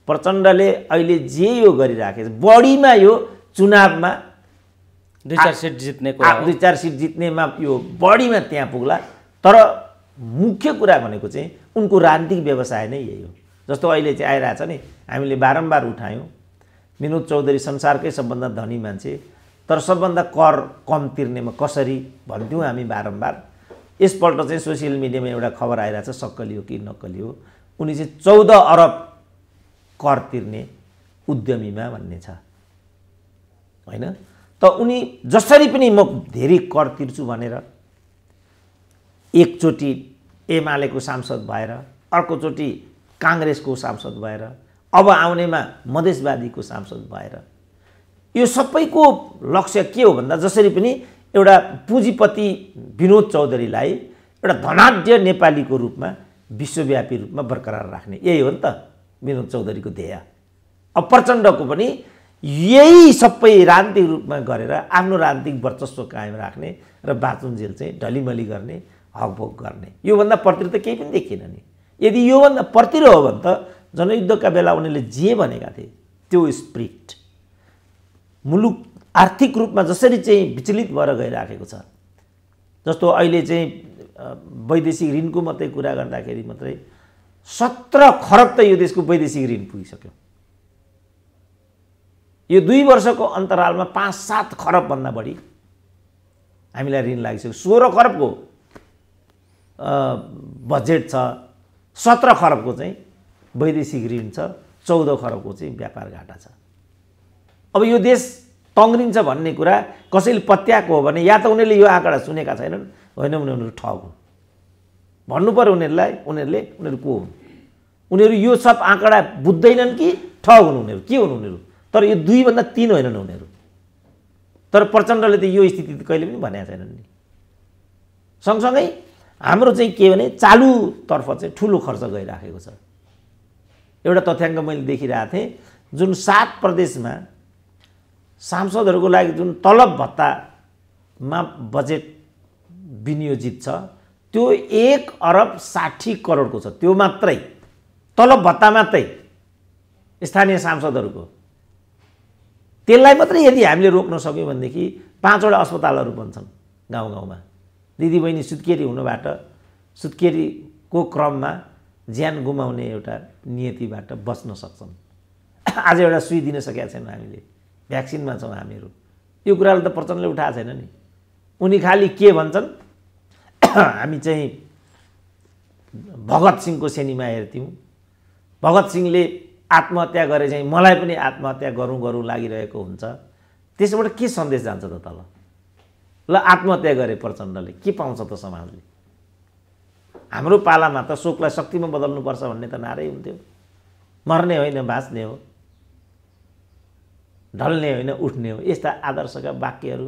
प्रचण्डले अहिले जे यो गरिराखेको छ। बढीमा यो चुनावमा 2-4 सिट जित्ने कुरा, 2-4 सिट जित्नेमा यो बढीमा त्यहाँ पुग्ला। तर मुख्य कुरा भनेको चाहिँ उनको राजनीतिक व्यवसाय नै यही हो। जस्तो अहिले चाहिँ आइरहेछ नि, हामीले बारम्बार उठायौँ। विनोद चौधरी संसारकै सबभन्दा धनी मान्छे, तर सबभन्दा कर कम तिर्नेमा कसरी भन्थ्यौँ हामी बारम्बार। यसपल्ट चाहिँ सोसियल मिडियामा एउटा खबर आइरहेछ, सक्कली हो कि नक्कली हो, उनी चाहिँ 14 अरब कर तिर्ने उद्यमीमा भन्ने छ होइन। त उनी जसरी पनि म धेरै कर तिर्छु भनेर एकचोटि एमालेको सांसद भएर, अर्कोचोटि काङ्ग्रेसको सांसद भएर, अब आउनेमा मधेसवादीको सांसद भएर, यो सबैको लक्ष्य के हो भन्दा जसरी पनि एउटा पुँजीपति विनोद चौधरीलाई एउटा धनाढ्य नेपालीको रूपमा विश्वव्यापी रूपमा बरकरार राख्ने, यही हो नि त विनोद चौधरीको ध्येय। अब प्रचण्डको पनि यही सबै राजनीतिक रूपमा गरेर आफ्नो राजनीतिक वर्चस्व कायम राख्ने र बाँचुन्जेल चाहिँ ढलिमली गर्ने, हकभोक गर्ने। योभन्दा प्रतिर त केही पनि देखिएन नि। यदि योभन्दा प्रतिर हो भने त जनयुद्धका बेला उनीहरूले जे भनेका थिए त्यो स्पिरिट मुलुक आर्थिक रूपमा जसरी चाहिँ विचलित भएर गइराखेको छ। जस्तो अहिले चाहिँ वैदेशिक ऋणको मात्रै कुरा गर्दाखेरि मात्रै 17 खरब त यो देशको वैदेशिक ऋण पुगिसक्यो। यो 2 वर्षको अन्तरालमा 5-7 खरबभन्दा बढी हामीलाई ऋण लागिसक्यो। 16 खरबको बजेट छ, 17 खरबको चाहिँ वैदेशिक ऋण छ, 14 खरबको चाहिँ व्यापार घाटा छ। अब यो देश तङ्ग्रिन्छ भन्ने कुरा कसैले पत्याएको हो भने या त उनीहरूले यो आँकडा सुनेका छैनन्, होइन उनीहरू ठग हुन् भन्नु पर्यो उनीहरूलाई। उनीहरू को हुन्? उनीहरू यो सब आँकडा बुझ्दैनन् कि ठग हुन् उनीहरू? के हुन् उनीहरू? तर यो 2भन्दा 3 होइनन् उनीहरू। तर प्रचण्डले त यो स्थिति त कहिले पनि भनेका छैनन् नि। सँगसँगै हाम्रो चाहिँ के भने चालुतर्फ चाहिँ ठुलो खर्च गइराखेको छ। एउटा तथ्याङ्क मैले देखिरहेको थिएँ, जुन 7 प्रदेशमा सांसदहरूको लागि जुन तलब भत्तामा बजेट विनियोजित छ त्यो 1 अरब 60 करोडको छ। त्यो मात्रै तलब भत्ता मात्रै स्थानीय सांसदहरूको। त्यसलाई मात्रै यदि हामीले रोक्न सक्यौँ भनेदेखि 5वटा अस्पतालहरू बन्छन् गाउँ गाउँमा। दिदीबहिनी सुत्केरी हुनबाट, सुत्केरीको क्रममा ज्यान गुमाउने एउटा नियतिबाट बच्न सक्छन्। आज एउटा सुई दिन सकेका छैनौँ हामीले, भ्याक्सिनमा छौँ हामीहरू। यो कुरालाई त प्रचण्डले उठाएको छैन नि। उनी खालि के भन्छन्, हामी चाहिँ भगत सिंहको सिनेमा हेर्थ्यौँ, भगत सिंहले आत्महत्या गरे चाहिँ मलाई पनि आत्महत्या गरौँ लागिरहेको हुन्छ। त्यसबाट के सन्देश जान्छ त तल? ल आत्महत्या गरे प्रचण्डले, के पाउँछ त समाजले? हाम्रो पालामा त शोकलाई शक्तिमा बदल्नुपर्छ भन्ने त नारै हुन्थ्यो। मर्ने होइन बाँच्ने हो, ढल्ने होइन उठ्ने हो, यस्ता आदर्शका वाक्यहरू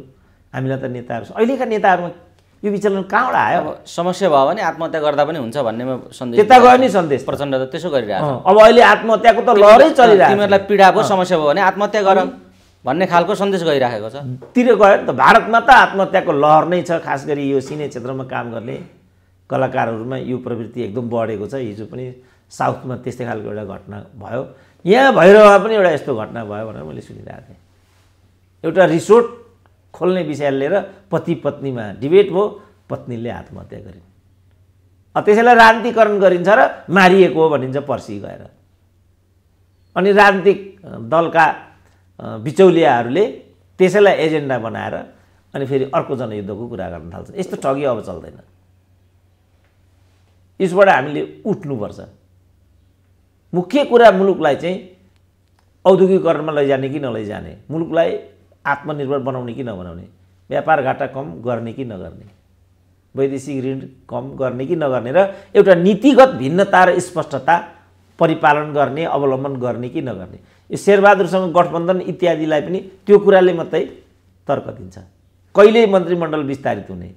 हामीलाई त नेताहरू, अहिलेका नेताहरूमा यो विचलन कहाँबाट आयो? अब समस्या भयो भने आत्महत्या गर्दा पनि हुन्छ भन्नेमा सन्देश त्यता गयो नि सन्देश। प्रचण्ड त त्यसो गरिरहेको छ। अब अहिले आत्महत्याको त लहरै चलिरहेको छ। तिमीहरूलाई पीडा भयो, समस्या भयो भने आत्महत्या गर भन्ने खालको सन्देश गइराखेको छ। तिर गयो नि त। भारतमा त आत्महत्याको लहर नै छ। खास गरी यो सिने क्षेत्रमा काम गर्ने कलाकारहरूमा यो प्रवृत्ति एकदम बढेको छ। हिजो पनि साउथमा त्यस्तै खालको एउटा घटना भयो। यहाँ भैरवमा पनि एउटा यस्तो घटना भयो भनेर मैले सुनिरहेको थिएँ। एउटा रिसोर्ट खोल्ने विषय लिएर पति पत्नीमा डिबेट भयो, पत्नीले आत्महत्या गरिन्। त्यसैलाई राजनीतिकरण गरिन्छ र मारिएको हो भनिन्छ पर्सि गएर। अनि राजनीतिक दलका बिचौलियाहरूले त्यसैलाई एजेन्डा बनाएर अनि फेरि अर्को जनयुद्धको कुरा गर्न थाल्छन्। यस्तो ठगी अब चल्दैन। यसबाट हामीले उठ्नुपर्छ। मुख्य कुरा मुलुकलाई चाहिँ औद्योगिकरणमा लैजाने कि नलैजाने, मुलुकलाई आत्मनिर्भर बनाउने कि नबनाउने, व्यापार घाटा कम गर्ने कि नगर्ने, वैदेशिक ऋण कम गर्ने कि नगर्ने र एउटा नीतिगत भिन्नता र स्पष्टता परिपालन गर्ने अवलम्बन गर्ने कि नगर्ने, यो शेरबहादुरसँग गठबन्धन इत्यादिलाई पनि त्यो कुराले मात्रै तर्क दिन्छ। कहिले मन्त्रीमण्डल विस्तारित हुने,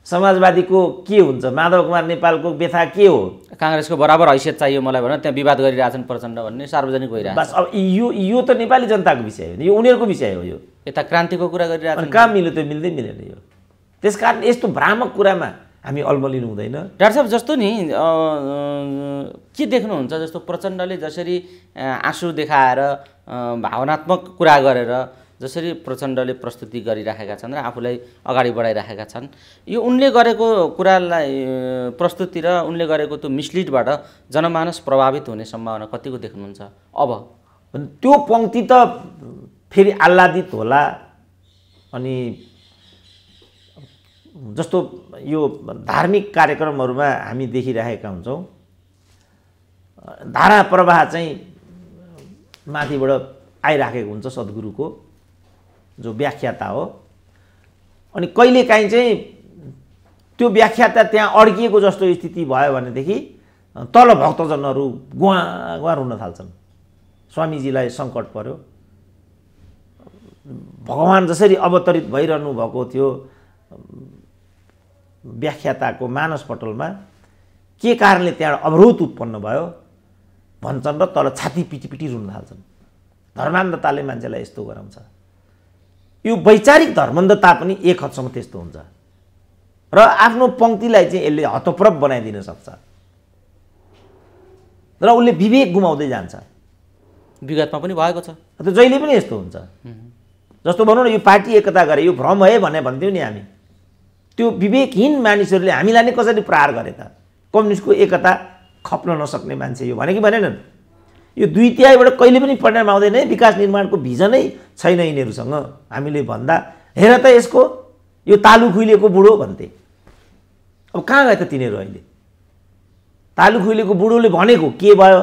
समाजवादीको के हुन्छ, माधव कुमार नेपालको व्यथा के हो, काङ्ग्रेसको बराबर हैसियत चाहियो मलाई भनेर त्यहाँ विवाद गरिरहेछन् प्रचण्ड भन्ने सार्वजनिक भइरहेछ। बस अब यो त नेपाली जनताको विषय हो, यो उनीहरूको विषय हो। यो यता क्रान्तिको कुरा गरिरहेछन्, कहाँ मिल्यो त्यो मिल्दै मिलेन। यो त्यसकारण यस्तो भ्रामक कुरामा हामी अल्मलिनु हुँदैन। डाक्टर साहब जस्तो नि के देख्नुहुन्छ, जस्तो प्रचण्डले जसरी आँसु देखाएर भावनात्मक कुरा गरेर जसरी प्रचण्डले प्रस्तुति गरिराखेका छन् र आफूलाई अगाडि बढाइराखेका छन्, यो उनले गरेको कुरालाई प्रस्तुति र उनले गरेको त्यो मिसलिडबाट जनमानस प्रभावित हुने सम्भावना कतिको देख्नुहुन्छ? अब त्यो पङ्क्ति त फेरि आह्लादित होला। अनि जस्तो यो धार्मिक कार्यक्रमहरूमा हामी देखिरहेका हुन्छौँ, धारा प्रवाह चाहिँ माथिबाट आइराखेको हुन्छ सद्गुरुको जो व्याख्याता हो। अनि कहिलेकाहीँ चाहिँ त्यो व्याख्याता त्यहाँ अड्किएको जस्तो स्थिति भयो भनेदेखि तल भक्तजनहरू गुवा गुवा रुन थाल्छन्। स्वामीजीलाई सङ्कट पर्यो, भगवान् जसरी अवतरित भइरहनु भएको थियो व्याख्याताको मानसपटलमा, के कारणले त्यहाँ अवरोध उत्पन्न भयो भन्छन् र तल छाती पिटी पिटी रुन थाल्छन्। धर्मान्धताले मान्छेलाई यस्तो गराउँछ। यो वैचारिक धर्मान्धता पनि एक हदसम्म त्यस्तो हुन्छ र आफ्नो पङ्क्तिलाई चाहिँ यसले हतप्रभ बनाइदिन सक्छ र उसले विवेक गुमाउँदै जान्छ। विगतमा पनि भएको छ, त्यो जहिले पनि यस्तो हुन्छ। जस्तो भनौँ न, यो पार्टी एकता गरे, यो भ्रम है भन्थ्यौँ नि हामी। त्यो विवेकहीन मानिसहरूले हामीलाई नै कसरी प्रहार गरे त? कम्युनिस्टको एकता खप्न नसक्ने मान्छे यो भने कि भनेनन्? यो दुई तिहाईबाट कहिले पनि परिणाम आउँदैन है। विकास निर्माणको भिजनै छैन यिनीहरूसँग। हामीले भन्दा हेर त यसको यो तालु खुइलेको बुढो भन्थे। अब कहाँ गए त तिनीहरू अहिले? तालु खुइलेको बुढोले भनेको के भयो?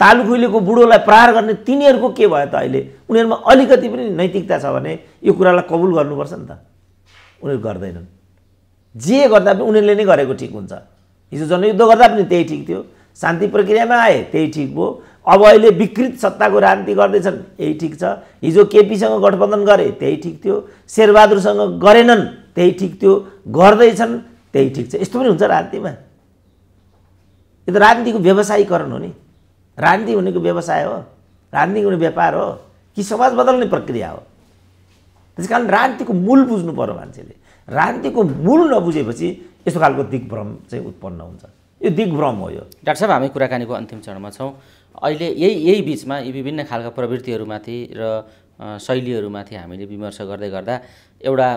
तालु खुइलेको बुढोलाई प्रहार गर्ने तिनीहरूको के भयो त अहिले? उनीहरूमा अलिकति पनि नैतिकता छ भने यो कुरालाई कबुल गर्नुपर्छ नि त। उनीहरू गर्दैनन्। जे गर्दा पनि उनीहरूले नै गरेको ठिक हुन्छ। हिजो जनयुद्ध गर्दा पनि त्यही ठिक थियो, शान्ति प्रक्रियामा आए त्यही ठिक भयो। अब अहिले विकृत सत्ताको राजनीति गर्दैछन्, यही ठिक छ। हिजो केपीसँग गठबन्धन गरे त्यही ठिक थियो, शेरबहादुरसँग गरेनन् त्यही ठिक थियो, गर्दैछन् त्यही ठिक छ। यस्तो पनि हुन्छ राजनीतिमा? यो त राजनीतिको व्यवसायीकरण हो नि। राजनीति भनेको व्यवसाय हो, राजनीति हुने व्यापार हो कि समाज बदल्ने प्रक्रिया हो? त्यसकारण राजनीतिको मूल बुझ्नु पर्यो मान्छेले। राजनीतिको मूल नबुझेपछि यस्तो खालको दिग्भ्रम चाहिँ उत्पन्न हुन्छ। यो दिग्भ्रम हो। यो डाक्टर साहब, हामी कुराकानीको अन्तिम चरणमा छौँ। अहिले यही बिचमा यी विभिन्न खालका प्रवृत्तिहरूमाथि र शैलीहरूमाथि हामीले विमर्श गर्दै गर्दा एउटा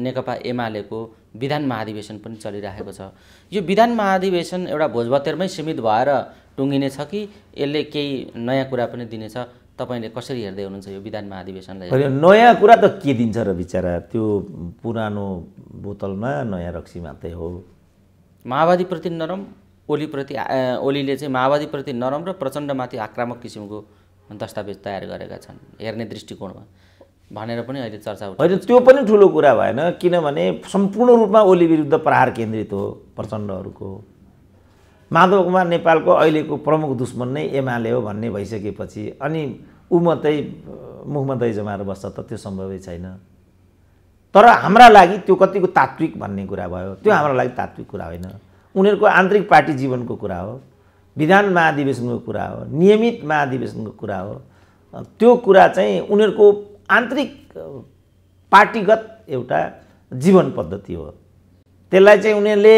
नेकपा एमालेको विधान महाधिवेशन पनि चलिरहेको छ। यो विधान महाधिवेशन एउटा भोजभतेरमै सीमित भएर टुङ्गिने छ कि यसले केही नयाँ कुरा पनि दिनेछ? तपाईँले कसरी हेर्दै हुनुहुन्छ यो विधान महाधिवेशनलाई? नयाँ कुरा त के दिन्छ र बिचरा, त्यो पुरानो बोतलमा नयाँ रक्सी मात्रै हो। माओवादीप्रति नरम, ओलीले चाहिँ माओवादीप्रति नरम र प्रचण्डमाथि आक्रामक किसिमको दस्तावेज तयार गरेका छन् हेर्ने दृष्टिकोणमा भनेर पनि अहिले चर्चा हुन्छ। होइन, त्यो पनि ठुलो कुरा भएन, किनभने सम्पूर्ण रूपमा ओली विरुद्ध प्रहार केन्द्रित हो प्रचण्डहरूको। माधव कुमार नेपालको अहिलेको प्रमुख दुश्मन नै एमाले हो भन्ने भइसकेपछि अनि ऊ मात्रै मुखमा दही जमाएर बस्छ त? त्यो सम्भवै छैन। तर हाम्रा लागि त्यो कतिको तात्विक भन्ने कुरा भयो, त्यो हाम्रो लागि तात्विक कुरा होइन। उनीहरूको आन्तरिक पार्टी जीवनको कुरा हो, विधान महाधिवेशनको कुरा हो, नियमित महाधिवेशनको कुरा हो। त्यो कुरा चाहिँ उनीहरूको आन्तरिक पार्टीगत एउटा जीवन पद्धति हो। त्यसलाई चाहिँ उनीहरूले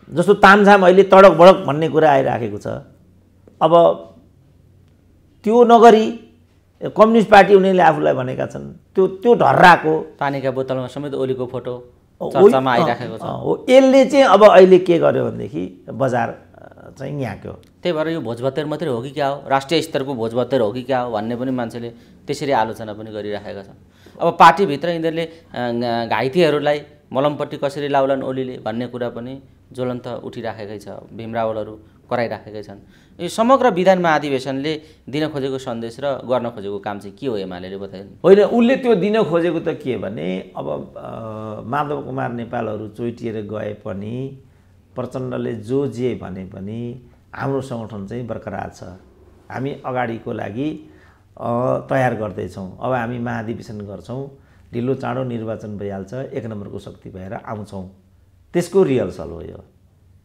जस्तो तामझाम अहिले तडक बडक भन्ने कुरा आइराखेको छ। अब त्यो नगरी कम्युनिस्ट पार्टी उनीहरूले आफूलाई भनेका छन्, त्यो ढर्राको पानीका बोतलमा समेत ओलीको फोटो चर्चामा आइराखेको छ। यसले चाहिँ अब अहिले के गर्यो भनेदेखि बजार चाहिँ यहाँको हो। त्यही भएर यो भोजभतेर मात्रै हो कि क्या हो, राष्ट्रिय स्तरको भोजभतेर हो कि क्या हो भन्ने पनि मान्छेले त्यसरी आलोचना पनि गरिराखेका छन्। अब पार्टीभित्र यिनीहरूले घाइतेहरूलाई मलमपट्टि कसरी लाउलान् ओलीले भन्ने कुरा पनि ज्वलन्त उठिराखेकै छ, भीम रावलहरू कराइराखेकै छन्। यो समग्र विधान महाधिवेशनले दिन खोजेको सन्देश र गर्न खोजेको काम चाहिँ के हो एमाले बताइदिनु? होइन, उसले त्यो दिन खोजेको त के भने अब माधव कुमार नेपालहरू चोइटिएर गए पनि प्रचण्डले जो जे भने पनि हाम्रो सङ्गठन चाहिँ बरकरार छ, हामी अगाडिको लागि तयार गर्दैछौँ। अब हामी महाधिवेशन गर्छौँ, ढिलो चाँडो निर्वाचन भइहाल्छ, 1 नम्बरको शक्ति भएर आउँछौँ, त्यसको रिहर्सल हो यो।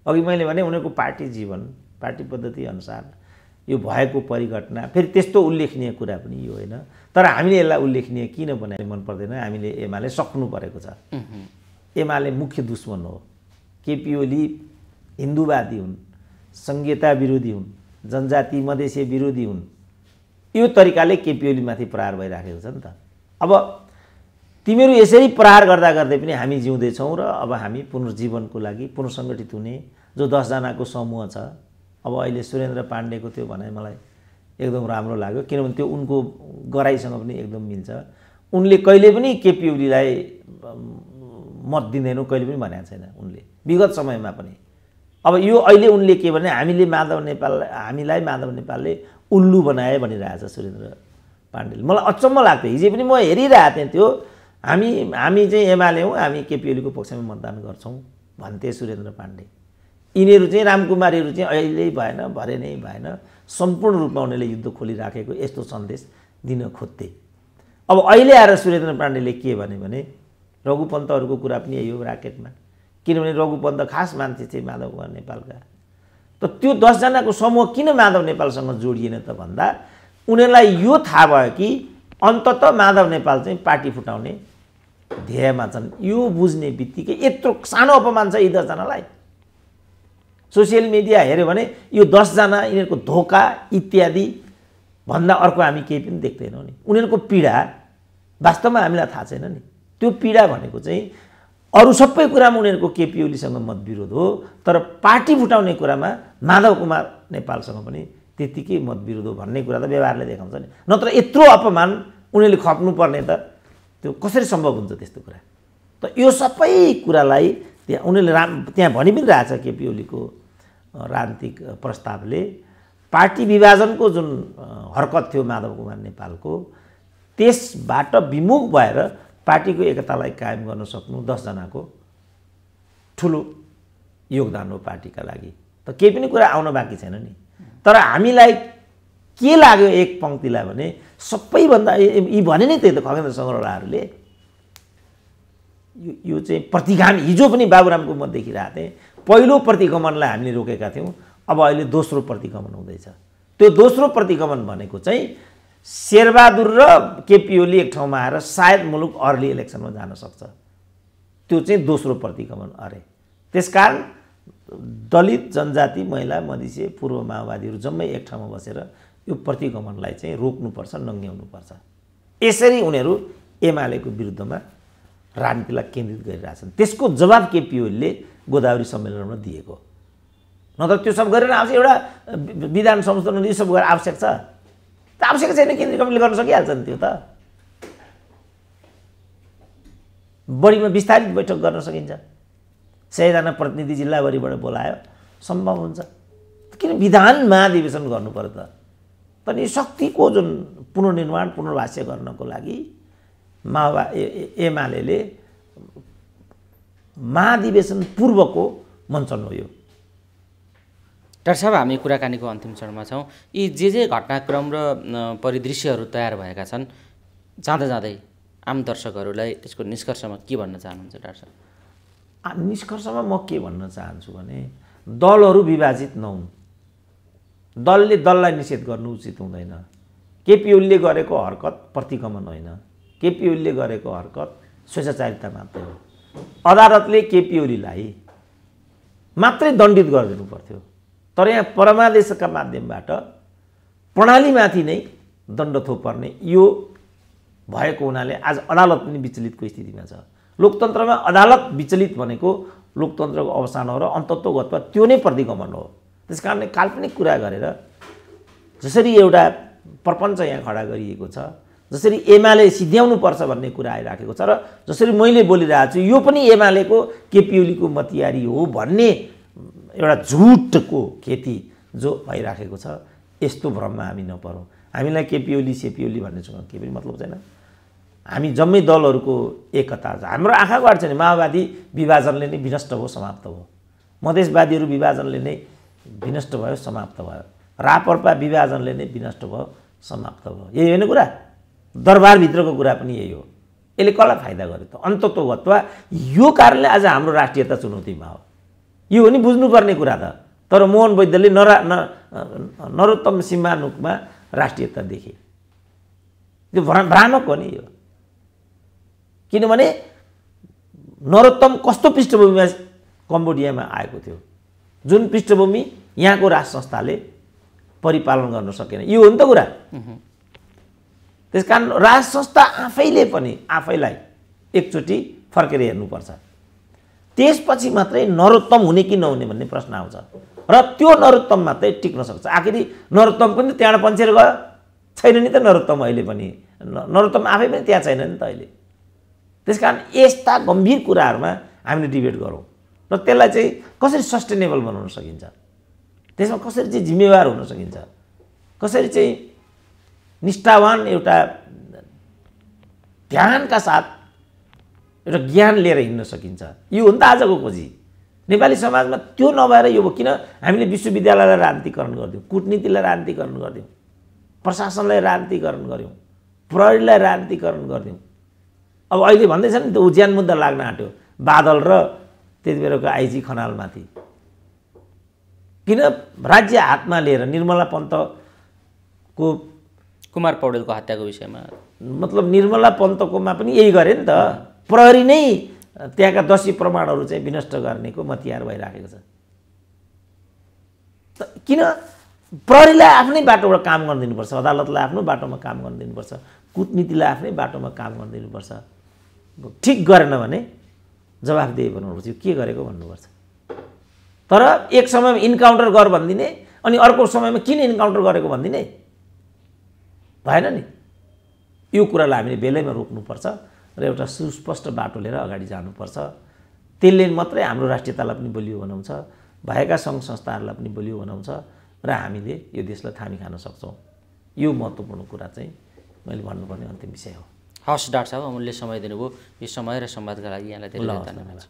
अघि मैले भने उनीहरूको पार्टी जीवन, पार्टी पद्धति अनुसार यो भएको परिघटना, फेरि त्यस्तो उल्लेखनीय कुरा पनि यो होइन। तर हामीले यसलाई उल्लेखनीय किन बनाए मन पर्दैन, हामीले एमाले सक्नु परेको छ। एमाले मुख्य दुश्मन हो। केपी ओली हिन्दूवादी हुन्, संघीयता विरोधी हुन्, जनजाति मधेसी विरोधी हुन्। यो तरिकाले केपी ओलीमाथि प्रहार भइराखेको छ नि त। अब तिमीहरू यसरी प्रहार गर्दा गर्दै पनि हामी जिउँदैछौँ र अब हामी पुनर्जीवनको लागि पुनर्सङ्गठित हुने जो 10 जनाको समूह छ। अब अहिले सुरेन्द्र पाण्डेको त्यो भनाइ मलाई एकदम राम्रो लाग्यो, किनभने त्यो उनको गराइसँग पनि एकदम मिल्छ। उनले कहिले पनि केपी ओलीलाई मत दिँदैनौ कहिले पनि भनेको छैन उनले, विगत समयमा पनि। अब यो अहिले उनले के भने हामीलाई माधव नेपालले उल्लु बनाए भनिरहेछ सुरेन्द्र पाण्डेले। मलाई अचम्म लाग्थ्यो, हिजो पनि म हेरिरहेको थिएँ त्यो। हामी चाहिँ एमाले हौँ, हामी केपी ओलीको पक्षमा मतदान गर्छौँ भन्थे सुरेन्द्र पाण्डे। यिनीहरू चाहिँ रामकुमारीहरू चाहिँ अहिले भएन, भरे नै भएन, सम्पूर्ण रूपमा उनीहरूले युद्ध खोलिराखेको यस्तो सन्देश दिन खोज्थे। अब अहिले आएर सुरेन्द्र पाण्डेले के भने रघुपन्तहरूको कुरा पनि यही हो राकेटमा, किनभने रघुपन्त खास मान्छे चाहिँ माधव कुमार नेपालका। त त्यो 10 जनाको समूह किन माधव नेपालसँग जोडिएन त भन्दा उनीहरूलाई यो थाहा भयो कि अन्ततः माधव नेपाल चाहिँ पार्टी फुटाउने ध्येयमा छन्। यो बुझ्ने बित्तिकै यत्रो सानो अपमान छ यी 10 जनालाई। सोसियल मिडिया हेऱ्यो भने यो 10 जना यिनीहरूको धोका इत्यादि भन्दा अर्को हामी केही पनि देख्दैनौँ नि। उनीहरूको पीडा वास्तवमा हामीलाई थाहा छैन नि। त्यो पीडा भनेको चाहिँ अरू सबै कुरामा उनीहरूको केपी ओलीसँग मतविरोध हो, तर पार्टी फुटाउने कुरामा माधव कुमार नेपालसँग पनि त्यतिकै मतविरोध हो भन्ने कुरा त व्यवहारले देखाउँछ नि। नत्र यत्रो अपमान उनीहरूले खप्नुपर्ने त त्यो कसरी सम्भव हुन्छ त्यस्तो कुरा? त यो सबै कुरालाई त्यहाँ उनीहरूले त्यहाँ भनि पनि रहेछ केपी ओलीको राजनीतिक प्रस्तावले पार्टी विभाजनको जुन हरकत थियो माधव कुमार नेपालको, त्यसबाट विमुख भएर पार्टीको एकतालाई कायम गर्न सक्नु 10 जनाको ठुलो योगदान हो पार्टीका लागि। त केही पनि कुरा आउन बाँकी छैन नि। तर हामीलाई के लाग्यो एक पंक्तिलाई भने सबैभन्दा यी भने नै त्यही त खगेन्द्र सङ्ग्रौलाहरूले यो चाहिँ प्रतिगामी, हिजो पनि बाबुरामको म देखिरहेको थिएँ, पहिलो प्रतिगमनलाई हामीले रोकेका थियौँ, अब अहिले दोस्रो प्रतिगमन हुँदैछ। त्यो दोस्रो प्रतिगमन भनेको चाहिँ शेरबहादुर र केपी ओली एक ठाउँमा आएर सायद मुलुक अर्ली इलेक्सनमा जान सक्छ, त्यो चाहिँ दोस्रो प्रतिगमन अरे। त्यसकारण दलित, जनजाति, महिला, मधेसी, पूर्व माओवादीहरू जम्मै एक ठाउँमा बसेर यो प्रतिगमनलाई चाहिँ रोक्नुपर्छ, नङ्ग्याउनुपर्छ। यसरी उनीहरू एमालेको विरुद्धमा राजनीतिलाई केन्द्रित गरिरहेछन्। त्यसको जवाब केपी ओलीले गोदावरी सम्मेलनमा दिएको। नत्र त्यो सब गरेर आउँछ एउटा विधान संशोधन यो सब गरेर आवश्यक छ? आवश्यक छैन, केन्द्रीय कमिटीले गर्न सकिहाल्छ नि त्यो त। बढीमा विस्तारित बैठक गर्न सकिन्छ, 100 जना प्रतिनिधि जिल्लाभरिबाट बोलायो सम्भव हुन्छ। किन विधान महाधिवेशन गर्नु पर्यो त? तर यो शक्तिको जुन पुनर्निर्माण पुनर्वास्य गर्नको लागि एमाले महाधिवेशन पूर्वको मञ्चन हो यो। डाक्टर साहब, हामी कुराकानीको अन्तिम चरणमा छौँ। यी जे घटनाक्रम र परिदृश्यहरू तयार भएका छन्, जाँदा जाँदै आम दर्शकहरूलाई यसको निष्कर्षमा के भन्न चाहनुहुन्छ डाक्टर साहब? निष्कर्षमा म के भन्न चाहन्छु भने दलहरू विभाजित नहुन्, दलले दललाई निषेध गर्नु उचित हुँदैन। केपी ओलीले गरेको हरकत प्रतिगमन होइन, केपी ओलीले गरेको हरकत स्वेच्छाचारिता मात्रै हो। अदालतले केपी ओलीलाई मात्रै दण्डित गरिदिनु पर्थ्यो, तर यहाँ परमादेशका माध्यमबाट प्रणालीमाथि नै दण्ड थोपर्ने यो भएको हुनाले आज अदालत पनि विचलितको स्थितिमा छ। लोकतन्त्रमा अदालत विचलित भनेको लोकतन्त्रको अवसान हो र अन्तत्वगतमा त्यो नै प्रतिगमन हो। त्यस कारणले काल्पनिक कुरा गरेर जसरी एउटा प्रपञ्च यहाँ खडा गरिएको छ, जसरी एमाले सिद्ध्याउनुपर्छ भन्ने कुरा आइराखेको छ र जसरी मैले बोलिरहेको छु यो पनि एमालेको केपी ओलीको मतियारी हो भन्ने एउटा झुटको खेती जो भइराखेको छ, यस्तो भ्रममा हामी नपरौँ। हामीलाई केपी ओली सेपी ओली भन्नेसँग केही पनि मतलब छैन। हामी जम्मै दलहरूको एकता छ। हाम्रो आँखा गाड्छ नि माओवादी विभाजनले नै विनष्ट भयो, समाप्त भयो। मधेसवादीहरू विभाजनले नै विनष्ट भयो, समाप्त भयो। राप्रपा विभाजनले नै विनष्ट भयो, समाप्त भयो। यही होइन कुरा? दरबारभित्रको कुरा पनि यही हो। यसले कसलाई फाइदा गर्यो त? अन्ततोगत्वा यो कारणले आज हाम्रो राष्ट्रियता चुनौतीमा हो। यो हो नि बुझ्नुपर्ने कुरा त। तर मोहन वैद्यले नरोत्तम सिम्मानुकमा राष्ट्रियता देखे। त्यो भ्रामक हो नि यो। किनभने नरोत्तम कस्तो पृष्ठभूमिमा कम्बोडियामा आएको थियो, जुन पृष्ठभूमि यहाँको राज संस्थाले परिपालन गर्न सकेन। यो हो नि त कुरा। त्यसकारण राज संस्था आफैले पनि आफैलाई एकचोटि फर्केर हेर्नुपर्छ। त्यसपछि मात्रै नरोत्तम हुने कि नहुने भन्ने प्रश्न आउँछ र त्यो नरोत्तम मात्रै टिक्न सक्छ। आखिरी नरोत्तम पनि त्यहाँ पन्छेर गयो, छैन नि त नरोत्तम अहिले पनि। नरोत्तम आफै पनि त्यहाँ छैन नि त अहिले। त्यसकारण यस्ता गम्भीर कुराहरूमा हामीले डिबेट गरौँ र त्यसलाई चाहिँ कसरी सस्टेनेबल बनाउन सकिन्छ, त्यसमा कसरी चाहिँ जिम्मेवार हुन सकिन्छ, कसरी चाहिँ निष्ठावान एउटा ध्यानका साथ एउटा ज्ञान लिएर हिँड्न सकिन्छ। यो हो नि त आजको खोजी। नेपाली समाजमा त्यो नभएर यो किन हामीले विश्वविद्यालयलाई राजनीतिकरण गरिदिउँ, कूटनीतिलाई राजनीतिकरण गरिदिउँ, प्रशासनलाई राजनीतिकरण गऱ्यौँ, प्रहरीलाई राजनीतिकरण गरिदिउँ। अब अहिले भन्दैछ नि त उज्यान मुद्दा लाग्न आँट्यो बादल र त्यति बेलाको आइजी खनालमाथि। किन राज्य हातमा लिएर निर्मला पन्तको कुमार पौडेलको हत्याको विषयमा मतलब निर्मला पन्तकोमा पनि यही गरे नि त। प्रहरी नै त्यहाँका दोषी प्रमाणहरू चाहिँ विनष्ट गर्नेको मतियार भइराखेको छ। किन प्रहरीलाई आफ्नै बाटोबाट काम गर्न दिनुपर्छ, अदालतलाई आफ्नो बाटोमा काम गर्न दिनुपर्छ, कूटनीतिलाई आफ्नै बाटोमा काम गर्न दिनुपर्छ। ठिक गरेन भने जवाफदेही बनाउनुपर्छ, यो के गरेको भन्नुपर्छ। तर एक समयमा इन्काउन्टर गर भनिदिने अनि अर्को समयमा किन इन्काउन्टर गरेको भनिदिने भएन नि। यो कुरालाई हामीले बेलैमा रोक्नुपर्छ र एउटा सुस्पष्ट बाटो लिएर अगाडि जानुपर्छ। त्यसले मात्रै हाम्रो राष्ट्रियतालाई पनि बलियो बनाउँछ, भएका सङ्घ संस्थाहरूलाई पनि बलियो बनाउँछ र हामीले यो देशलाई थामी खान सक्छौँ। यो महत्त्वपूर्ण कुरा चाहिँ मैले भन्नुपर्ने अन्तिम विषय हो। हवस् डाक्टर साहब, अमूल्य समय दिनुभयो। यो समय र संवादका लागि यहाँलाई धेरै धन्यवाद।